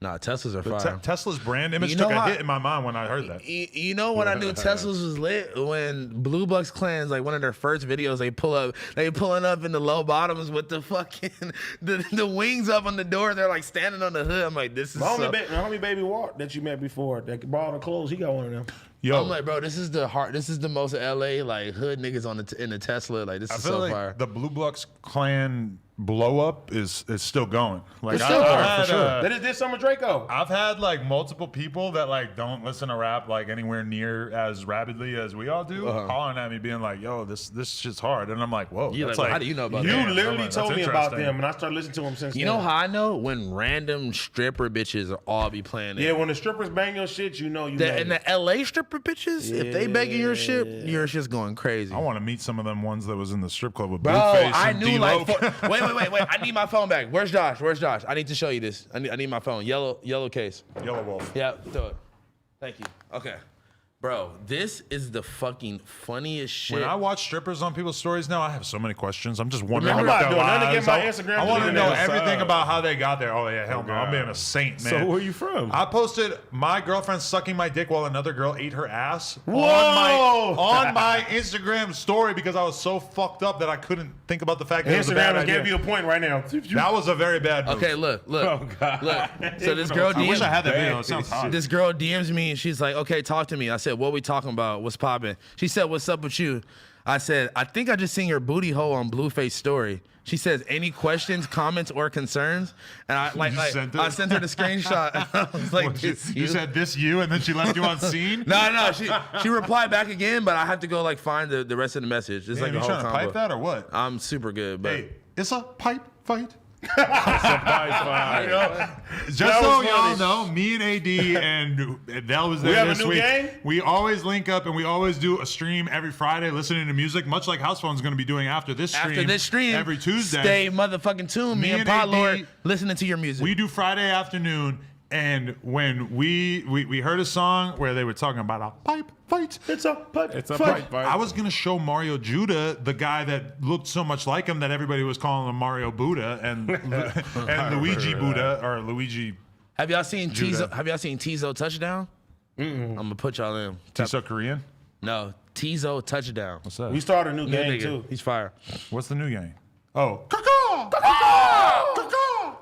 Nah, Teslas are But fire. Tesla's brand image You took know a how- hit in my mind when I heard that. You know when I knew Teslas was lit? When Blue Bucks Clans, like one of their first videos, they pulling up in the low bottoms with the fucking the wings up on the door. They're like standing on the hood. I'm like, this is. My homie, So, my homie Baby Walt that you met before that bought the clothes, he got one of them. Yo, I'm like, bro, this is the most LA like hood niggas on in the Tesla. Like this I is feel so like fire. the Blue Bucks clan blow up is still going. Like It's still going, for had, sure. They just did some with Draco. I've had like multiple people that like don't listen to rap like anywhere near as rapidly as we all do, hollering at me, being like, "Yo, this shit's hard," and I'm like, "Whoa, You're that's like, like how do you know about You that? I'm literally like, told that's me about interesting. them, and I started listening to them since You then. know how I know when random stripper bitches all be playing it. Yeah, when the strippers bang your shit, you know you made And it. the LA stripper bitches, if they begging your shit, your shit's going crazy. I want to meet some of them ones that was in the strip club with Bro, Blueface I and knew like D-Lo. wait. I need my phone back. Where's Josh? I need to show you this. I need my phone. Yellow case. Yellow Wolf. Yeah, throw it. Thank you. Okay. Bro, this is the fucking funniest shit. When I watch strippers on people's stories now, I have so many questions. I'm just wondering I'm about not their doing nothing to lives. get my Instagram I want to leaving know there. everything about how they got there. Oh yeah, hell no, I'm God. being a saint, man. So where you from? I posted my girlfriend sucking my dick while another girl ate her ass Whoa! on my Instagram story because I was so fucked up that I couldn't think about the fact that it was a bad Instagram idea. gave you a point right now. That was a very bad move. Okay, look. Oh, God. Look. So this girl I wish I DMs had that video. It sounds hot. this girl DMs me and she's like, "Okay, talk to me." I said, "What we talking about? What's popping?" She said, "What's up with you?" I said, "I think I just seen your booty hole on Blueface story." She says, "Any questions, comments, or concerns?" And I sent it? I sent her the screenshot. I was like, "This You said this you, and then she left you on scene. No. She replied back again, but I have to go like find the rest of the message. It's like you a whole trying to combo. pipe that or what? I'm super good, but Hey, it's a pipe fight. Bye. Just That so was y'all funny. know, me and AD and that was there have a this new week. gang? We always link up and we always do a stream every Friday listening to music, much like Housephone's going to be doing after this stream. Every Tuesday. stay motherfucking tuned. Me and and Pot AD Lord listening to your music. We do Friday afternoon. And when we heard a song where they were talking about a pipe fight, It's a pipe. It's a fight. pipe fight. I was gonna show Mario Judah, the guy that looked so much like him that everybody was calling him Mario Buddha and Luigi Buddha or Luigi Have y'all seen Judah. Tizo? Have y'all seen Tizo Touchdown? I'm gonna put y'all in. Tiso Korean. No, Tizo Touchdown. What's that? We started a new game Nigga, too. He's fire. What's the new game? Oh,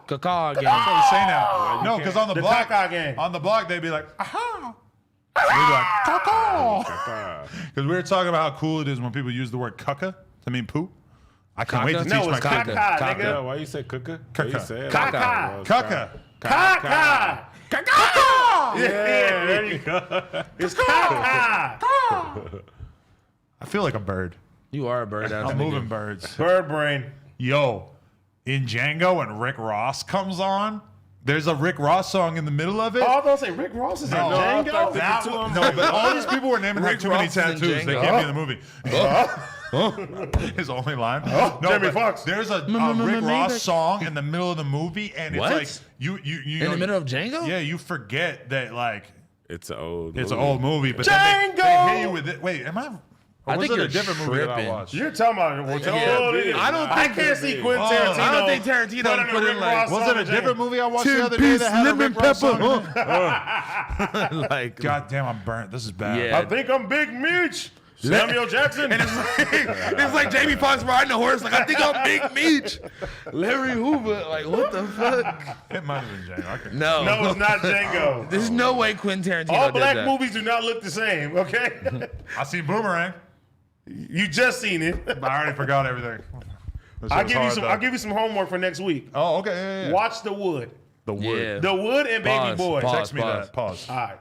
Cacaw game. that's what we say now. No, because on the The block, Kaka game. on the block they'd be like, aha. We'd be like, caca. Because we were talking about how cool it is when people use the word cucka to mean poop. I can't wait to teach No, my it's kid caca. that. Kaka, Yeah, nigga. why you say cooker? Cooker. You say it. Caca. Cucka. Kaka. Caca. Yeah, there you go. It's Kaka. I feel like a bird. You are a bird. I'm moving birds. Bird brain. Yo, in Django when Rick Ross comes on, there's a Rick Ross song in the middle of it. Oh, I was gonna say Rick Ross is in I Django. thought That two of one- them. no, but all these people were naming like Rick too many Ross is in tattoos. They Django. can't be in the movie. His only line. Jamie Foxx. There's a Rick Ross song in the middle of the movie, and it's What? like you in know, the middle of Django. Yeah, you forget that like It's an old. it's an movie. old movie, but then they Django! hit you with it. Wait, am I? Or I was think it a you're different movie that I tripping. watched? You're talking about Yeah, I don't I think can't see Quentin Oh, Tarantino. I don't think Tarantino put in put a in, Rick like- Ross Was song it a in different Django. movie I watched the other day that had a Rick Ross song in it? like, God damn, I'm burnt. This is bad. Yeah. I think I'm Big Mitch. Samuel Jackson. it's like Jamie Foxx riding a horse. Like I think I'm Big Meech, Larry Hoover. Like what the fuck? It might have been Django. I could- No, No, it's not Django. There's no way Quentin Tarantino All did black that. movies do not look the same, okay? I seen Boomerang. You just seen it. But I already forgot everything. This I'll was give you hard, some. though. I'll give you some homework for next week. Oh, okay. Yeah, yeah. Watch The Wood. The Wood. Yeah. The Wood and Baby Pause, Boy. pause. Text me that. Pause. All right.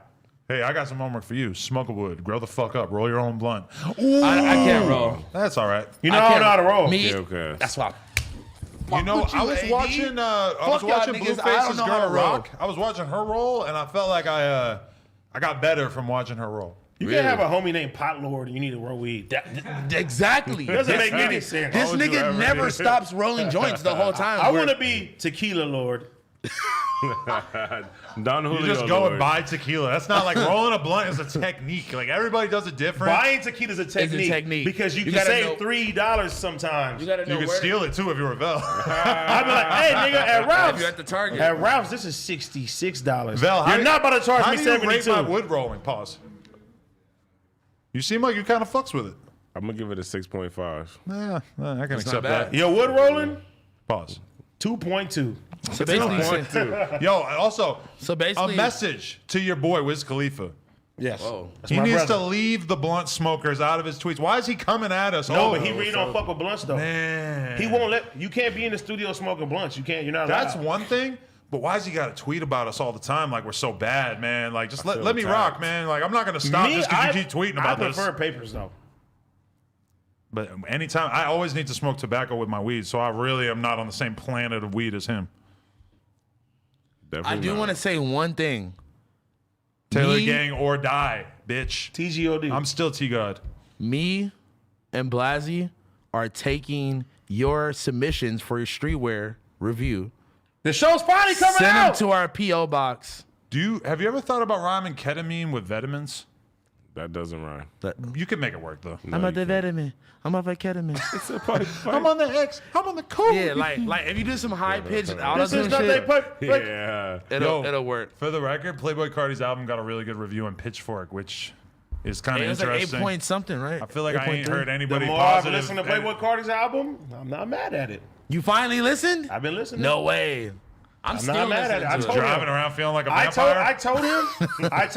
Hey, I got some homework for you. Smoke a wood. Grow the fuck up. Roll your own blunt. I can't roll. That's all right. You know I I don't can't- know how to roll. Me, Okay. that's why. You know, with you, I was AD. watching. I was Fuck y'all watching niggas, I don't Blueface's know how Girl to roll. Rock. I was watching her roll, and I felt like I got better from watching her roll. You Really? can't have a homie named Pot Lord and you need to roll weed. Exactly. Doesn't make any sense. This would you nigga ever never do? stops rolling joints the whole time. I Where- want to be Tequila Lord. Don Julio. You just go and Lord. buy tequila. That's not like rolling a blunt is a technique. Like everybody does it different. Buying tequila is a technique. technique. Because you, You can gotta save know- $3 sometimes. you gotta know You could where- steal it too if you were Vel. I'd be like, hey, nigga, at If Ralph's. you're at the Target. At Ralph's, this is $66. Vel, how You're do- not about to charge how me do you rate 72. my wood rolling? Pause. You seem like you kind of fucks with it. I'm gonna give it a 6.5. Yeah, I can not accept bad. that. Your wood rolling? Pause. 2.2. So basically, Yo, also, so basically, a message to your boy Wiz Khalifa. Yes. Whoa. That's He my needs brother. to leave the blunt smokers out of his tweets. Why is he coming at us? No, Oh, but he really don't fuck with blunts though. man. He won't let you can't be in the studio smoking blunts. You can't. You're not allowed. That's one thing. But why's he got to tweet about us all the time? Like we're so bad, man. Like just let feel me attacked. rock, man. Like I'm not gonna stop just because you keep tweeting about I this. prefer papers though. But anytime I always need to smoke tobacco with my weed, so I really am not on the same planet of weed as him. Definitely I do not. want to say one thing. Taylor Me- Gang or die, bitch. TGOD. I'm still T God. Me and Blasey are taking your submissions for your streetwear review. the show's finally coming Send them out. to our PO box. Have you ever thought about rhyming ketamine with vitamins? That doesn't rhyme. You could make it work though. I'm on the vitamin. I'm off a ketamine. I'm on the X. I'm on the code. Yeah, like if you do some high pitched this auto is tune not they shit, put. Yeah. it'll work. For the record, Playboi Carti's album got a really good review on Pitchfork, which is kind It of was like 8 interesting. point something, right? I feel like I ain't 8.3. heard The anybody more I've positive. listened to Playboy Carti's album, I'm not mad at it. You finally listened? I've been listening. No way. I'm still not mad at listening it. I to told it. driving around feeling like a I vampire. told him. I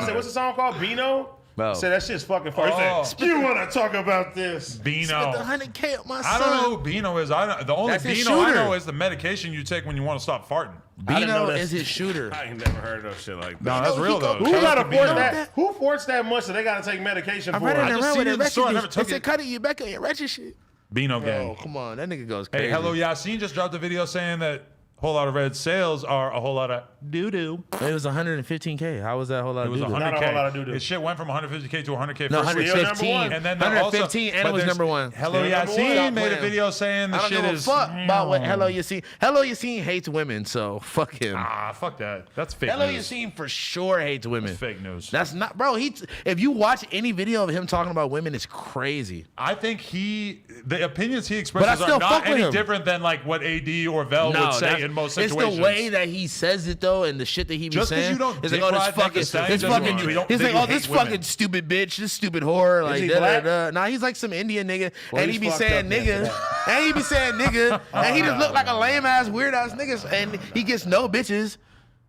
said, "What's the song called?" Beano. Bro. I said that shit's fucking far. He Oh. said, "You want to talk about this?" Beano. Spent the 100K on my I son. don't know who Beano is. The only That's his Beano I shooter. know is the medication you take when you want to stop farting. I didn't know Bino that. is his shooter. I ain't never heard of shit like that. No, that's he real go- though. Who Shout out gotta to force Beano. that? Who forced that much that they gotta take medication I'm for? running I just around seen with it a in the store. I ratchet never bitch. took They said, it. Cuddy, you back on your ratchet shit. Beano Oh, gang. come on. That nigga goes Hey, crazy. hello, Yasin just dropped a video saying that Whole Lot of Red sales are a whole lot of doo-doo. It was 115K. How was that a whole lot It was of doo-doo? 100K. Not a whole lot of doo-doo. His shit went from 150K to 100K. No, first week. 115. And then they're 115 and it but was there's- number one. Hello Still number one. Yassine Stop made a playing. video saying the I don't shit give a is fuck about what Hello Yassine. Hello Yassine hates women, so fuck him. fuck that. That's fake Hello news. Yassine for sure hates women. That's fake news. That's not, bro. If you watch any video of him talking about women, it's crazy. I think the opinions he expresses still are not fuck with any him. different than like what AD or Vel would say in most it's situations. the way that he says it though, and the shit that he be Just 'cause saying. you don't It's like, dick oh, this ride fucking, Megan Thee this doesn't fucking. mean you don't He's think like, you oh, this hate women. fucking stupid bitch, this stupid whore. Like, he da, da, black? da. Nah, he's like some Indian nigga, Well, and he's he be fucked saying up, man, nigga, for and he be saying nigga, and he just look like a lame ass, weird ass nigga, and he gets no bitches.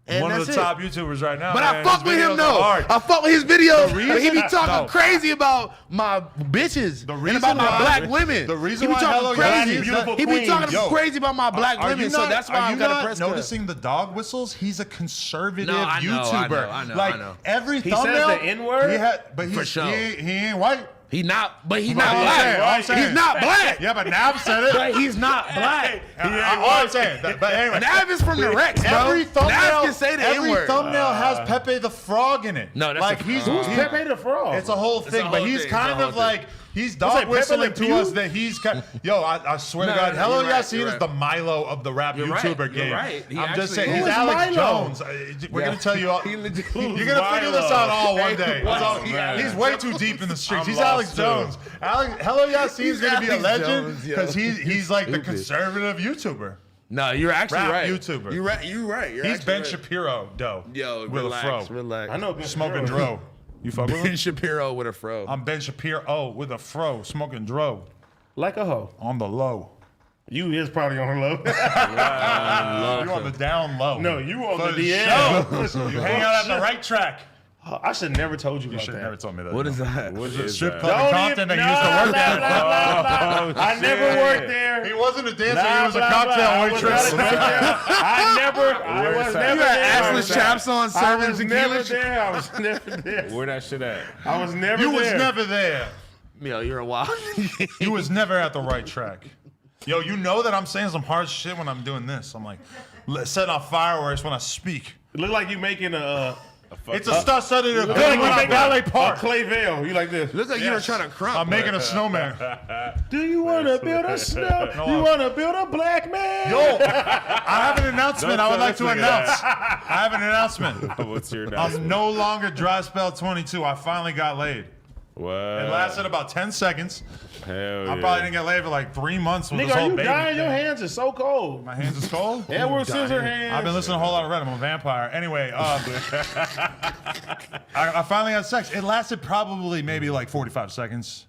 And One of that's the it. top YouTubers right now. But man. I fuck His with him videos though. are hard. I fuck with his videos. But he be reason- talking no. crazy about my bitches The and reason about my why- black women. the reason he be why talking Hello crazy. Yassine- beautiful He be queens. talking Yo, crazy about my black Are women. you So not- that's why are I'm you gonna not press noticing the dog whistles? He's a conservative No, I know, YouTuber. I know, like I know. every He says thumbnail, the N-word? He had, but For he's, sure. he ain't white. He not, but he's But not I'm black. saying, I'm saying. He's not black. Yeah, but Nav said it. But he's not black. All I'm saying. But anyway, Nav is from the Rex, bro. every Nav thumbnail, can say the every N-word. thumbnail has Pepe the Frog in it. No, that's like a- he's Who's Pepe the Frog? It's a whole thing, a but whole he's thing. kind It's a of whole like he's like dog Pepe whistling Le to Pew? us that he's yo. I swear to No, God, no, Hello you're right, Yassine you're is right. the Milo of the rap You're right, YouTuber you're game. right. He I'm just actually saying is. he's Who is Alex Milo? Jones. We're gonna tell you all. He legit- You're gonna figure this out all one day. What? That's all- Man. he's way too deep in the streets. I'm He's lost, Alex too. Jones. Hello Yassine's gonna be a Alex legend Jones, yo. because he's like the Stupid. conservative YouTuber. No, you're actually Rap right. YouTuber. You're right. You're right. You're He's actually Ben right. Shapiro, though. Yo, with relax, a fro. relax. I know Ben Smoking Shapiro. dro. You fuck with him? Ben Shapiro with a fro. I'm Ben Shapiro with a fro, smoking dro Like a hoe. on the low. You is probably on the low. You on the down low. No, you on For the show. DL. You hang out at the right track. I should never told you You about should that. have never told me that. What is that? What It's a is strip that? club in Compton that used to work there. I never worked there. He wasn't a dancer, Blah, he was a blah, cocktail blah. I waitress. was not a dancer. I was that? never You got there. assless chaps on I serving was never tequila. there. I was never there. Where that shit at? I was never You was there. never there. Yo, you're a wild. You was never at the right track. Yo, you know that I'm saying some hard shit when I'm doing this. I'm like, setting off fireworks when I speak. It look like you making a It's a star-studded look event like when you I'm making ballet a park. clay veil. You like this. Looks like you were trying to crump. I'm making a snowman. Do you want to build a snow? No, you I'm- want to build a black man? Yo, I have an announcement Don't I would tell like to this nigga announce. that. I have an announcement. What's your I'm announcement? no longer dry spell 22. I finally got laid. What? It lasted about 10 seconds. Hell I yeah. probably didn't get laid for like 3 months with Nigga, this are whole you baby dying? Your thing. hands are so cold. My hands is cold? Edward Scissorhands. I've been listening to a whole lot of Red. I'm a vampire. Anyway, I finally had sex. It lasted probably maybe like 45 seconds.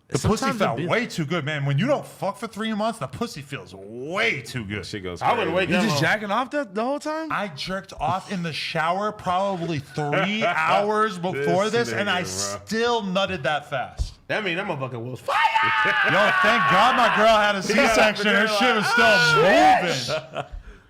The pussy Sometimes felt it be- way too good, man. When you don't fuck for 3 months, the pussy feels way too good. Shit goes I wouldn't crazy. wait You that just long. jacking off the whole time? I jerked off in the shower probably 3 hours before This this, and I nigga, bro. still nutted that fast. That mean that motherfucker was fire. Yo, thank God my girl had a C-section. Her shit was still moving.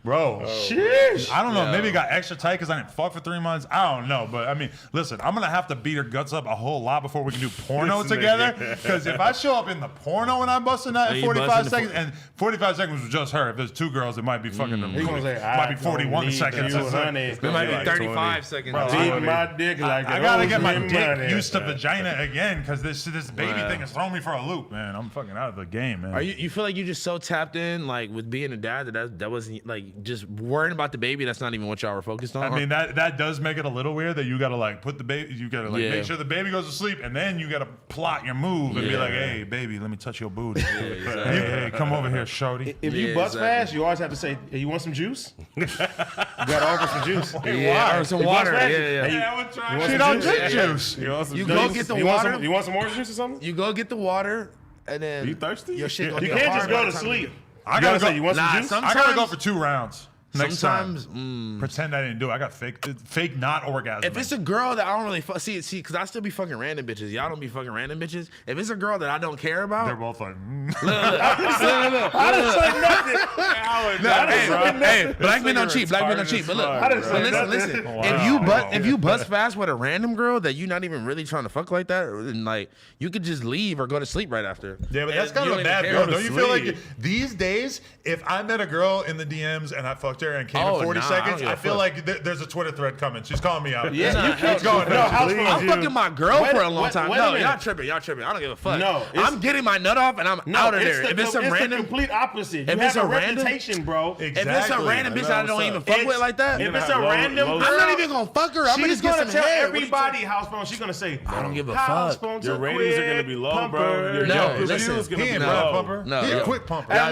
Bro, Sheesh. I don't know. Maybe it got extra tight because I didn't fuck for 3 months. I don't know. But I mean, listen, I'm going to have to beat her guts up a whole lot before we can do porno This together. nigga. Because if I show up in the porno and I'm busting that Are in you 45 busting the seconds, and 45 seconds was just her. If there's 2 girls, it might be fucking the He gonna say, might be I 41 don't need seconds. you, honey. It might be like 35 20. seconds. Bro, Beat my dick like I gotta get my money. dick used to vagina again because this baby Wow. thing is throwing me for a loop, man. I'm fucking out of the game, man. Are you feel like you just so tapped in, like with being a dad, that wasn't like just worrying about the baby? That's not even what y'all were focused on. I mean that does make it a little weird that you gotta like put the baby, you gotta like Yeah. make sure the baby goes to sleep, and then you gotta plot your move and be Yeah. like, hey baby, let me touch your booty. exactly. Hey, come over here, shorty. If you Yeah, bust exactly. fast, you always have to say, hey, you want some juice? You gotta offer some juice. yeah, or some You bust water. fast, Yeah, hey, yeah. you- I would try. You want She some don't juice? drink juice. You want some You juice? go get the You want water. some- you want some orange juice or something? You go get the water, and then You thirsty? Your shit You gonna You get can't hard just by go the to time you sleep. get- I You gotta gotta say, go. you want some Nah, juice? some- I gotta go sometimes- for 2 rounds. Next Sometimes, time, pretend I didn't do it. I got fake not orgasm. if it's a girl that I don't really see, because I still be fucking random bitches. Y'all don't be fucking random bitches. If it's a girl that I don't care about, they're both like, I didn't say nothing. hey, black men don't cheat. Black men don't cheat. But look, listen. If you bust fast with a random girl that you're not even really trying to fuck like that, then like you could just leave or go to sleep right after. yeah, but that's kind of a bad girl. Don't you feel like these days, if I met a girl in the DMs and I fucked her and came in 40 seconds, I feel like there's a Twitter thread coming. She's calling me out. Yeah, you can't go. I'm fucking my girl for a long wait time. a No, minute. y'all tripping. I don't give a fuck. No, I'm getting my nut off and I'm out of there. If it's a the random, complete opposite. You if have it's a a random- reputation, bro. if it's a random bitch that I don't even fuck with like that, If it's a random girl, I'm not even gonna fuck her. I'm gonna she's just get gonna some tell head. everybody Housephone. She's gonna say, I don't give a House fuck. phone's Your a ratings are quick gonna be low, pumper. bro. Your No, reviews listen, is gonna He be ain't low. pumper. No, He a yo. quick pumper. At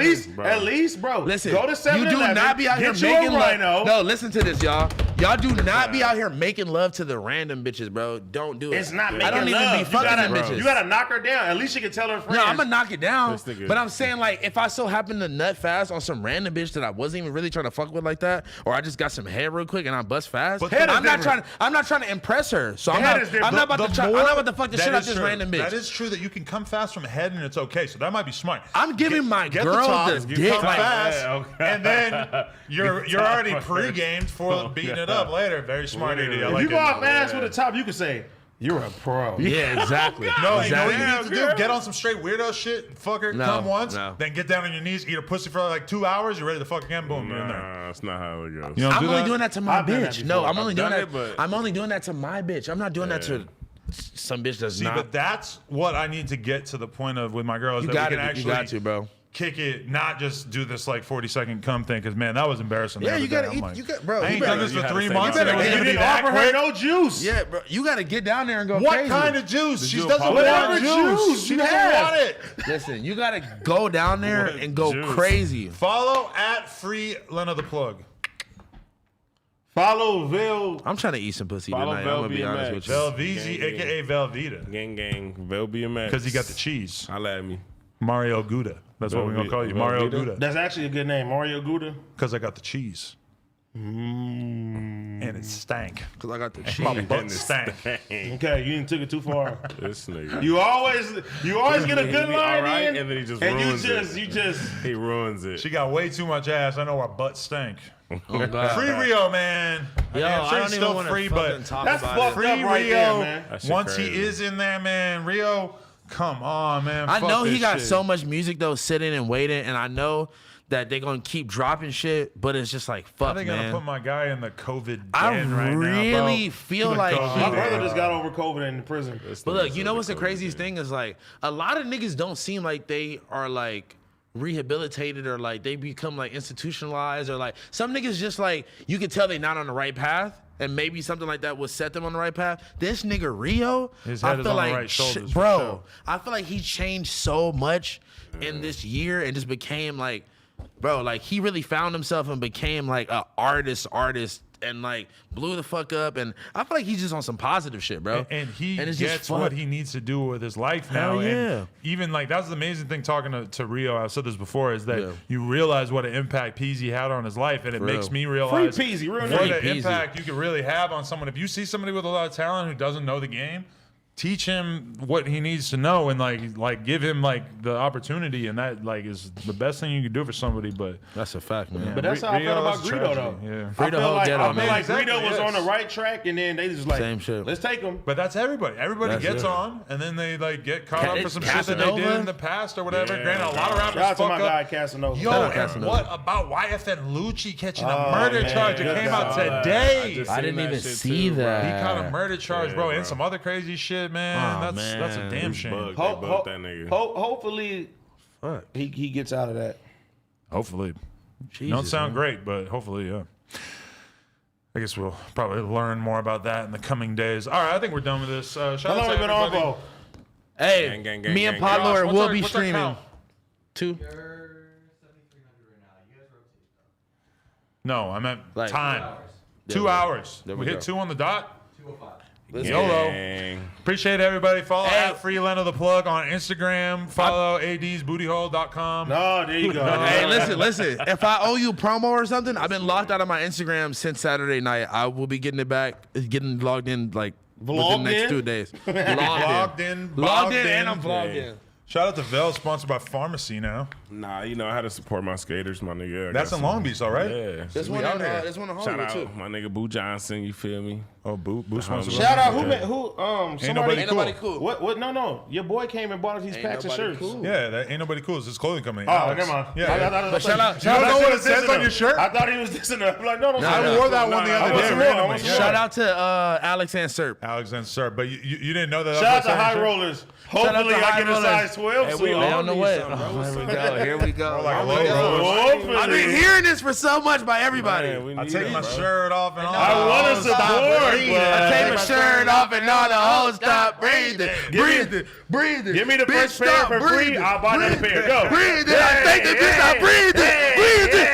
least, bro. Listen, go to 7-Eleven. you do not be out here get you a making love. Rhino. No, listen to this, y'all. Y'all do not be out here making love to the random bitches, bro. Don't do it. It's not making I don't love. even be You fucking gotta- them bitches. You gotta knock her down. At least she can tell her friends. No, I'm gonna knock it down. This nigga- But I'm saying, like, if I so happen to nut fast on some random bitch that I wasn't even really trying to fuck with like that, or I just got some head real quick and I bust fast, But head is I'm not different. trying to impress her. So I'm Head not. is different. I'm not about to try. I'm not about to fuck the That shit out is this true. random bitch. That is true that you can come fast from head and it's okay. So that might be smart. I'm giving my Get girl top, the you dick. come Like, fast, Yeah, okay. and then you're already pre-gamed for beating it up later. Very smart idiot. I If like you go it. out fast with the top, you can say, you're a pro. yeah, exactly. No, you know what exactly. you need to do? Get on some straight weirdo shit. Fuck her, No, come once, no. then get down on your knees, eat a pussy for like 2 hours. You're ready to fuck again. Boom, you're in there. Nah, that's not how it goes. You don't I'm do only that? doing that to my I've done that bitch. before. No, I'm only I've doing done that. it, but- I'm only doing that to my bitch. I'm not doing that to some bitch that's See, not. but that's what I need to get to the point of with my girls. You That got we can it. actually You got to, bro. kick it, not just do this like 40-second cum thing. Because man, that was embarrassing. Yeah, the you other gotta day. eat. I'm like, You got, bro. I You ain't done better, this you for had 3 to months. say And it you was You gonna be didn't that offer her quick. no juice. yeah, bro. You got to get down there and go What crazy. kind of juice? She you doesn't want Whatever juice. juice She you doesn't have. want it. Listen, you got to go down there What and go juice? crazy. Follow at free Lena the Plug. Follow Vil. I'm trying to eat some pussy Follow tonight. I'm gonna be Vel honest BMX. with you. Velveezy, Gang, aka Velveeta. Gang, gang, Vel BMX. Because he got the cheese. Holla at me. Mario Gouda. That's what we're going to call you. Mario Velveeta? Gouda. That's actually a good name, Mario Gouda. Because I got the cheese. And it stank. Cause I got the My cheese. butt stank. Okay, you didn't took it too far. This nigga. You always get a good He line all right, in, and then he just and ruins you just. He ruins it. She got way too much ass. I know our butt stank. Oh, God. Free Rio, man. Yo, I'm sure I he's don't even still want free, to but talk That's about fucked it. free up right Rio. there, man. That shit Once crazy. he is in there, man, Rio, come on, man. I Fuck know he this got shit. so much music though sitting and waiting, and I know that they're gonna keep dropping shit, but it's just like Are fuck, they gonna man. put my guy in the COVID I den right really now, bro? feel like God. My he- brother just got over COVID in prison. But look, you know what's the craziest thing is like a lot of niggas don't seem like they are like rehabilitated or like they become like institutionalized or like some niggas just like you can tell they not on the right path and maybe something like that would set them on the right path. This nigga Rio, His I head is feel on the like right shoulders, for bro, sure. I feel like he changed so much in this year and just became like, bro, like he really found himself and became like a artist and like blew the fuck up. And I feel like he's just on some positive shit, bro. And he it's just gets what fuck. he needs to do with his life now. Hell yeah. And even like that's the amazing thing talking to Rio, I've said this before, is that Yeah. you realize what an impact Peasy had on his life. And it For makes real. me realize Free Peasy, real what name. an Peasy. impact you can really have on someone. If you see somebody with a lot of talent who doesn't know the game, teach him what he needs to know and like give him like the opportunity, and that like is the best thing you can do for somebody. But That's a fact, man. But that's how I Rio, felt about that's Greedo, tragedy, though. yeah. Free the I whole feel ghetto, like man. Exactly, Greedo was yes. on the right track, and then they just like, Same shit. let's take him. But that's everybody. Everybody That's gets it. on, and then they like get caught up for It's some shit that they Casanova? did in the past or whatever. Yeah. Granted, a lot of rappers Shout out to fuck my up. guy Casanova. Yo, Shout out and Casanova. what about YFN Lucci catching a Oh, murder man, charge that good came guy. out I today? just I seen didn't that even shit see too, bro. that. He caught a murder charge, Yeah, bro, bro. and some other crazy shit, man. Oh, That's a man. damn He's shame. bugged. They bugged that nigga. Hopefully, Fuck. he gets out of that. Hopefully, Jesus, don't sound man. great, but hopefully, yeah. I guess we'll probably learn more about that in the coming days. All right, I think we're done with this. Shout How out long to we been on everybody. for? Hey, Gang, gang, gang, me and gang, Pod gang. Lord What's will our- be what's our streaming. count? 2. You're 7,300 right now. You guys rotate, though. No, I meant Like- time. 2 hours. 2 hours. There We we hit go. 2 on the dot. 2:05. YOLO. Dang. Appreciate everybody. Follow Hey. at Freelando the Plug on Instagram. Follow adsbootyhole.com. No, there you go. Hey, listen. If I owe you promo or something, I've been locked out of my Instagram since Saturday night. I will be getting it back, getting logged in like within Vlogged the next in? 2 days. Logged in. Logged in, and I'm vlogged Yeah. in. Shout out to Vel, sponsored by Pharmacy now. Nah, you know I had to support my skaters, my nigga. I That's got in some- Long Beach, all right? Yeah. There's one out in here. there's one in Shout Hollywood out too. my nigga Boo Johnson. You feel me? Oh, Boo sponsored. Shout out Yeah. somebody. nobody Ain't nobody cool. What? No. Your boy came and bought us these Ain't packs of nobody shirts. cool. Yeah, that ain't nobody cool. It's his clothing company. Oh, Alex. never mind. Yeah. But shout out, You don't know what it says on your shirt? I thought he was dissing her. I'm like, no. I wore that one the I other want day some more. I randomly. want some Yeah. more. shout out to Alex and Serp. Alex and Sir, but you didn't know that. Shout out to was High shirt? Rollers. Shout out Hopefully, to I High get a Rollers. size 12 Hey, we soon. all They don't know need what. some, bro. Oh, What's here we up? go. Here we go. like a Here we low go. roller. Hopefully. I've been hearing this for so much by everybody. Man, we I need take it, my bro. shirt off and all. I want to Stop support, breathing. but I take my shirt off and all the hoes stop breathing. Breathing. Give me the Bitch, first pair stop for free. breathing. I'll buy another pair. Go. Breathing. I think the bitch stop breathing. Breathing.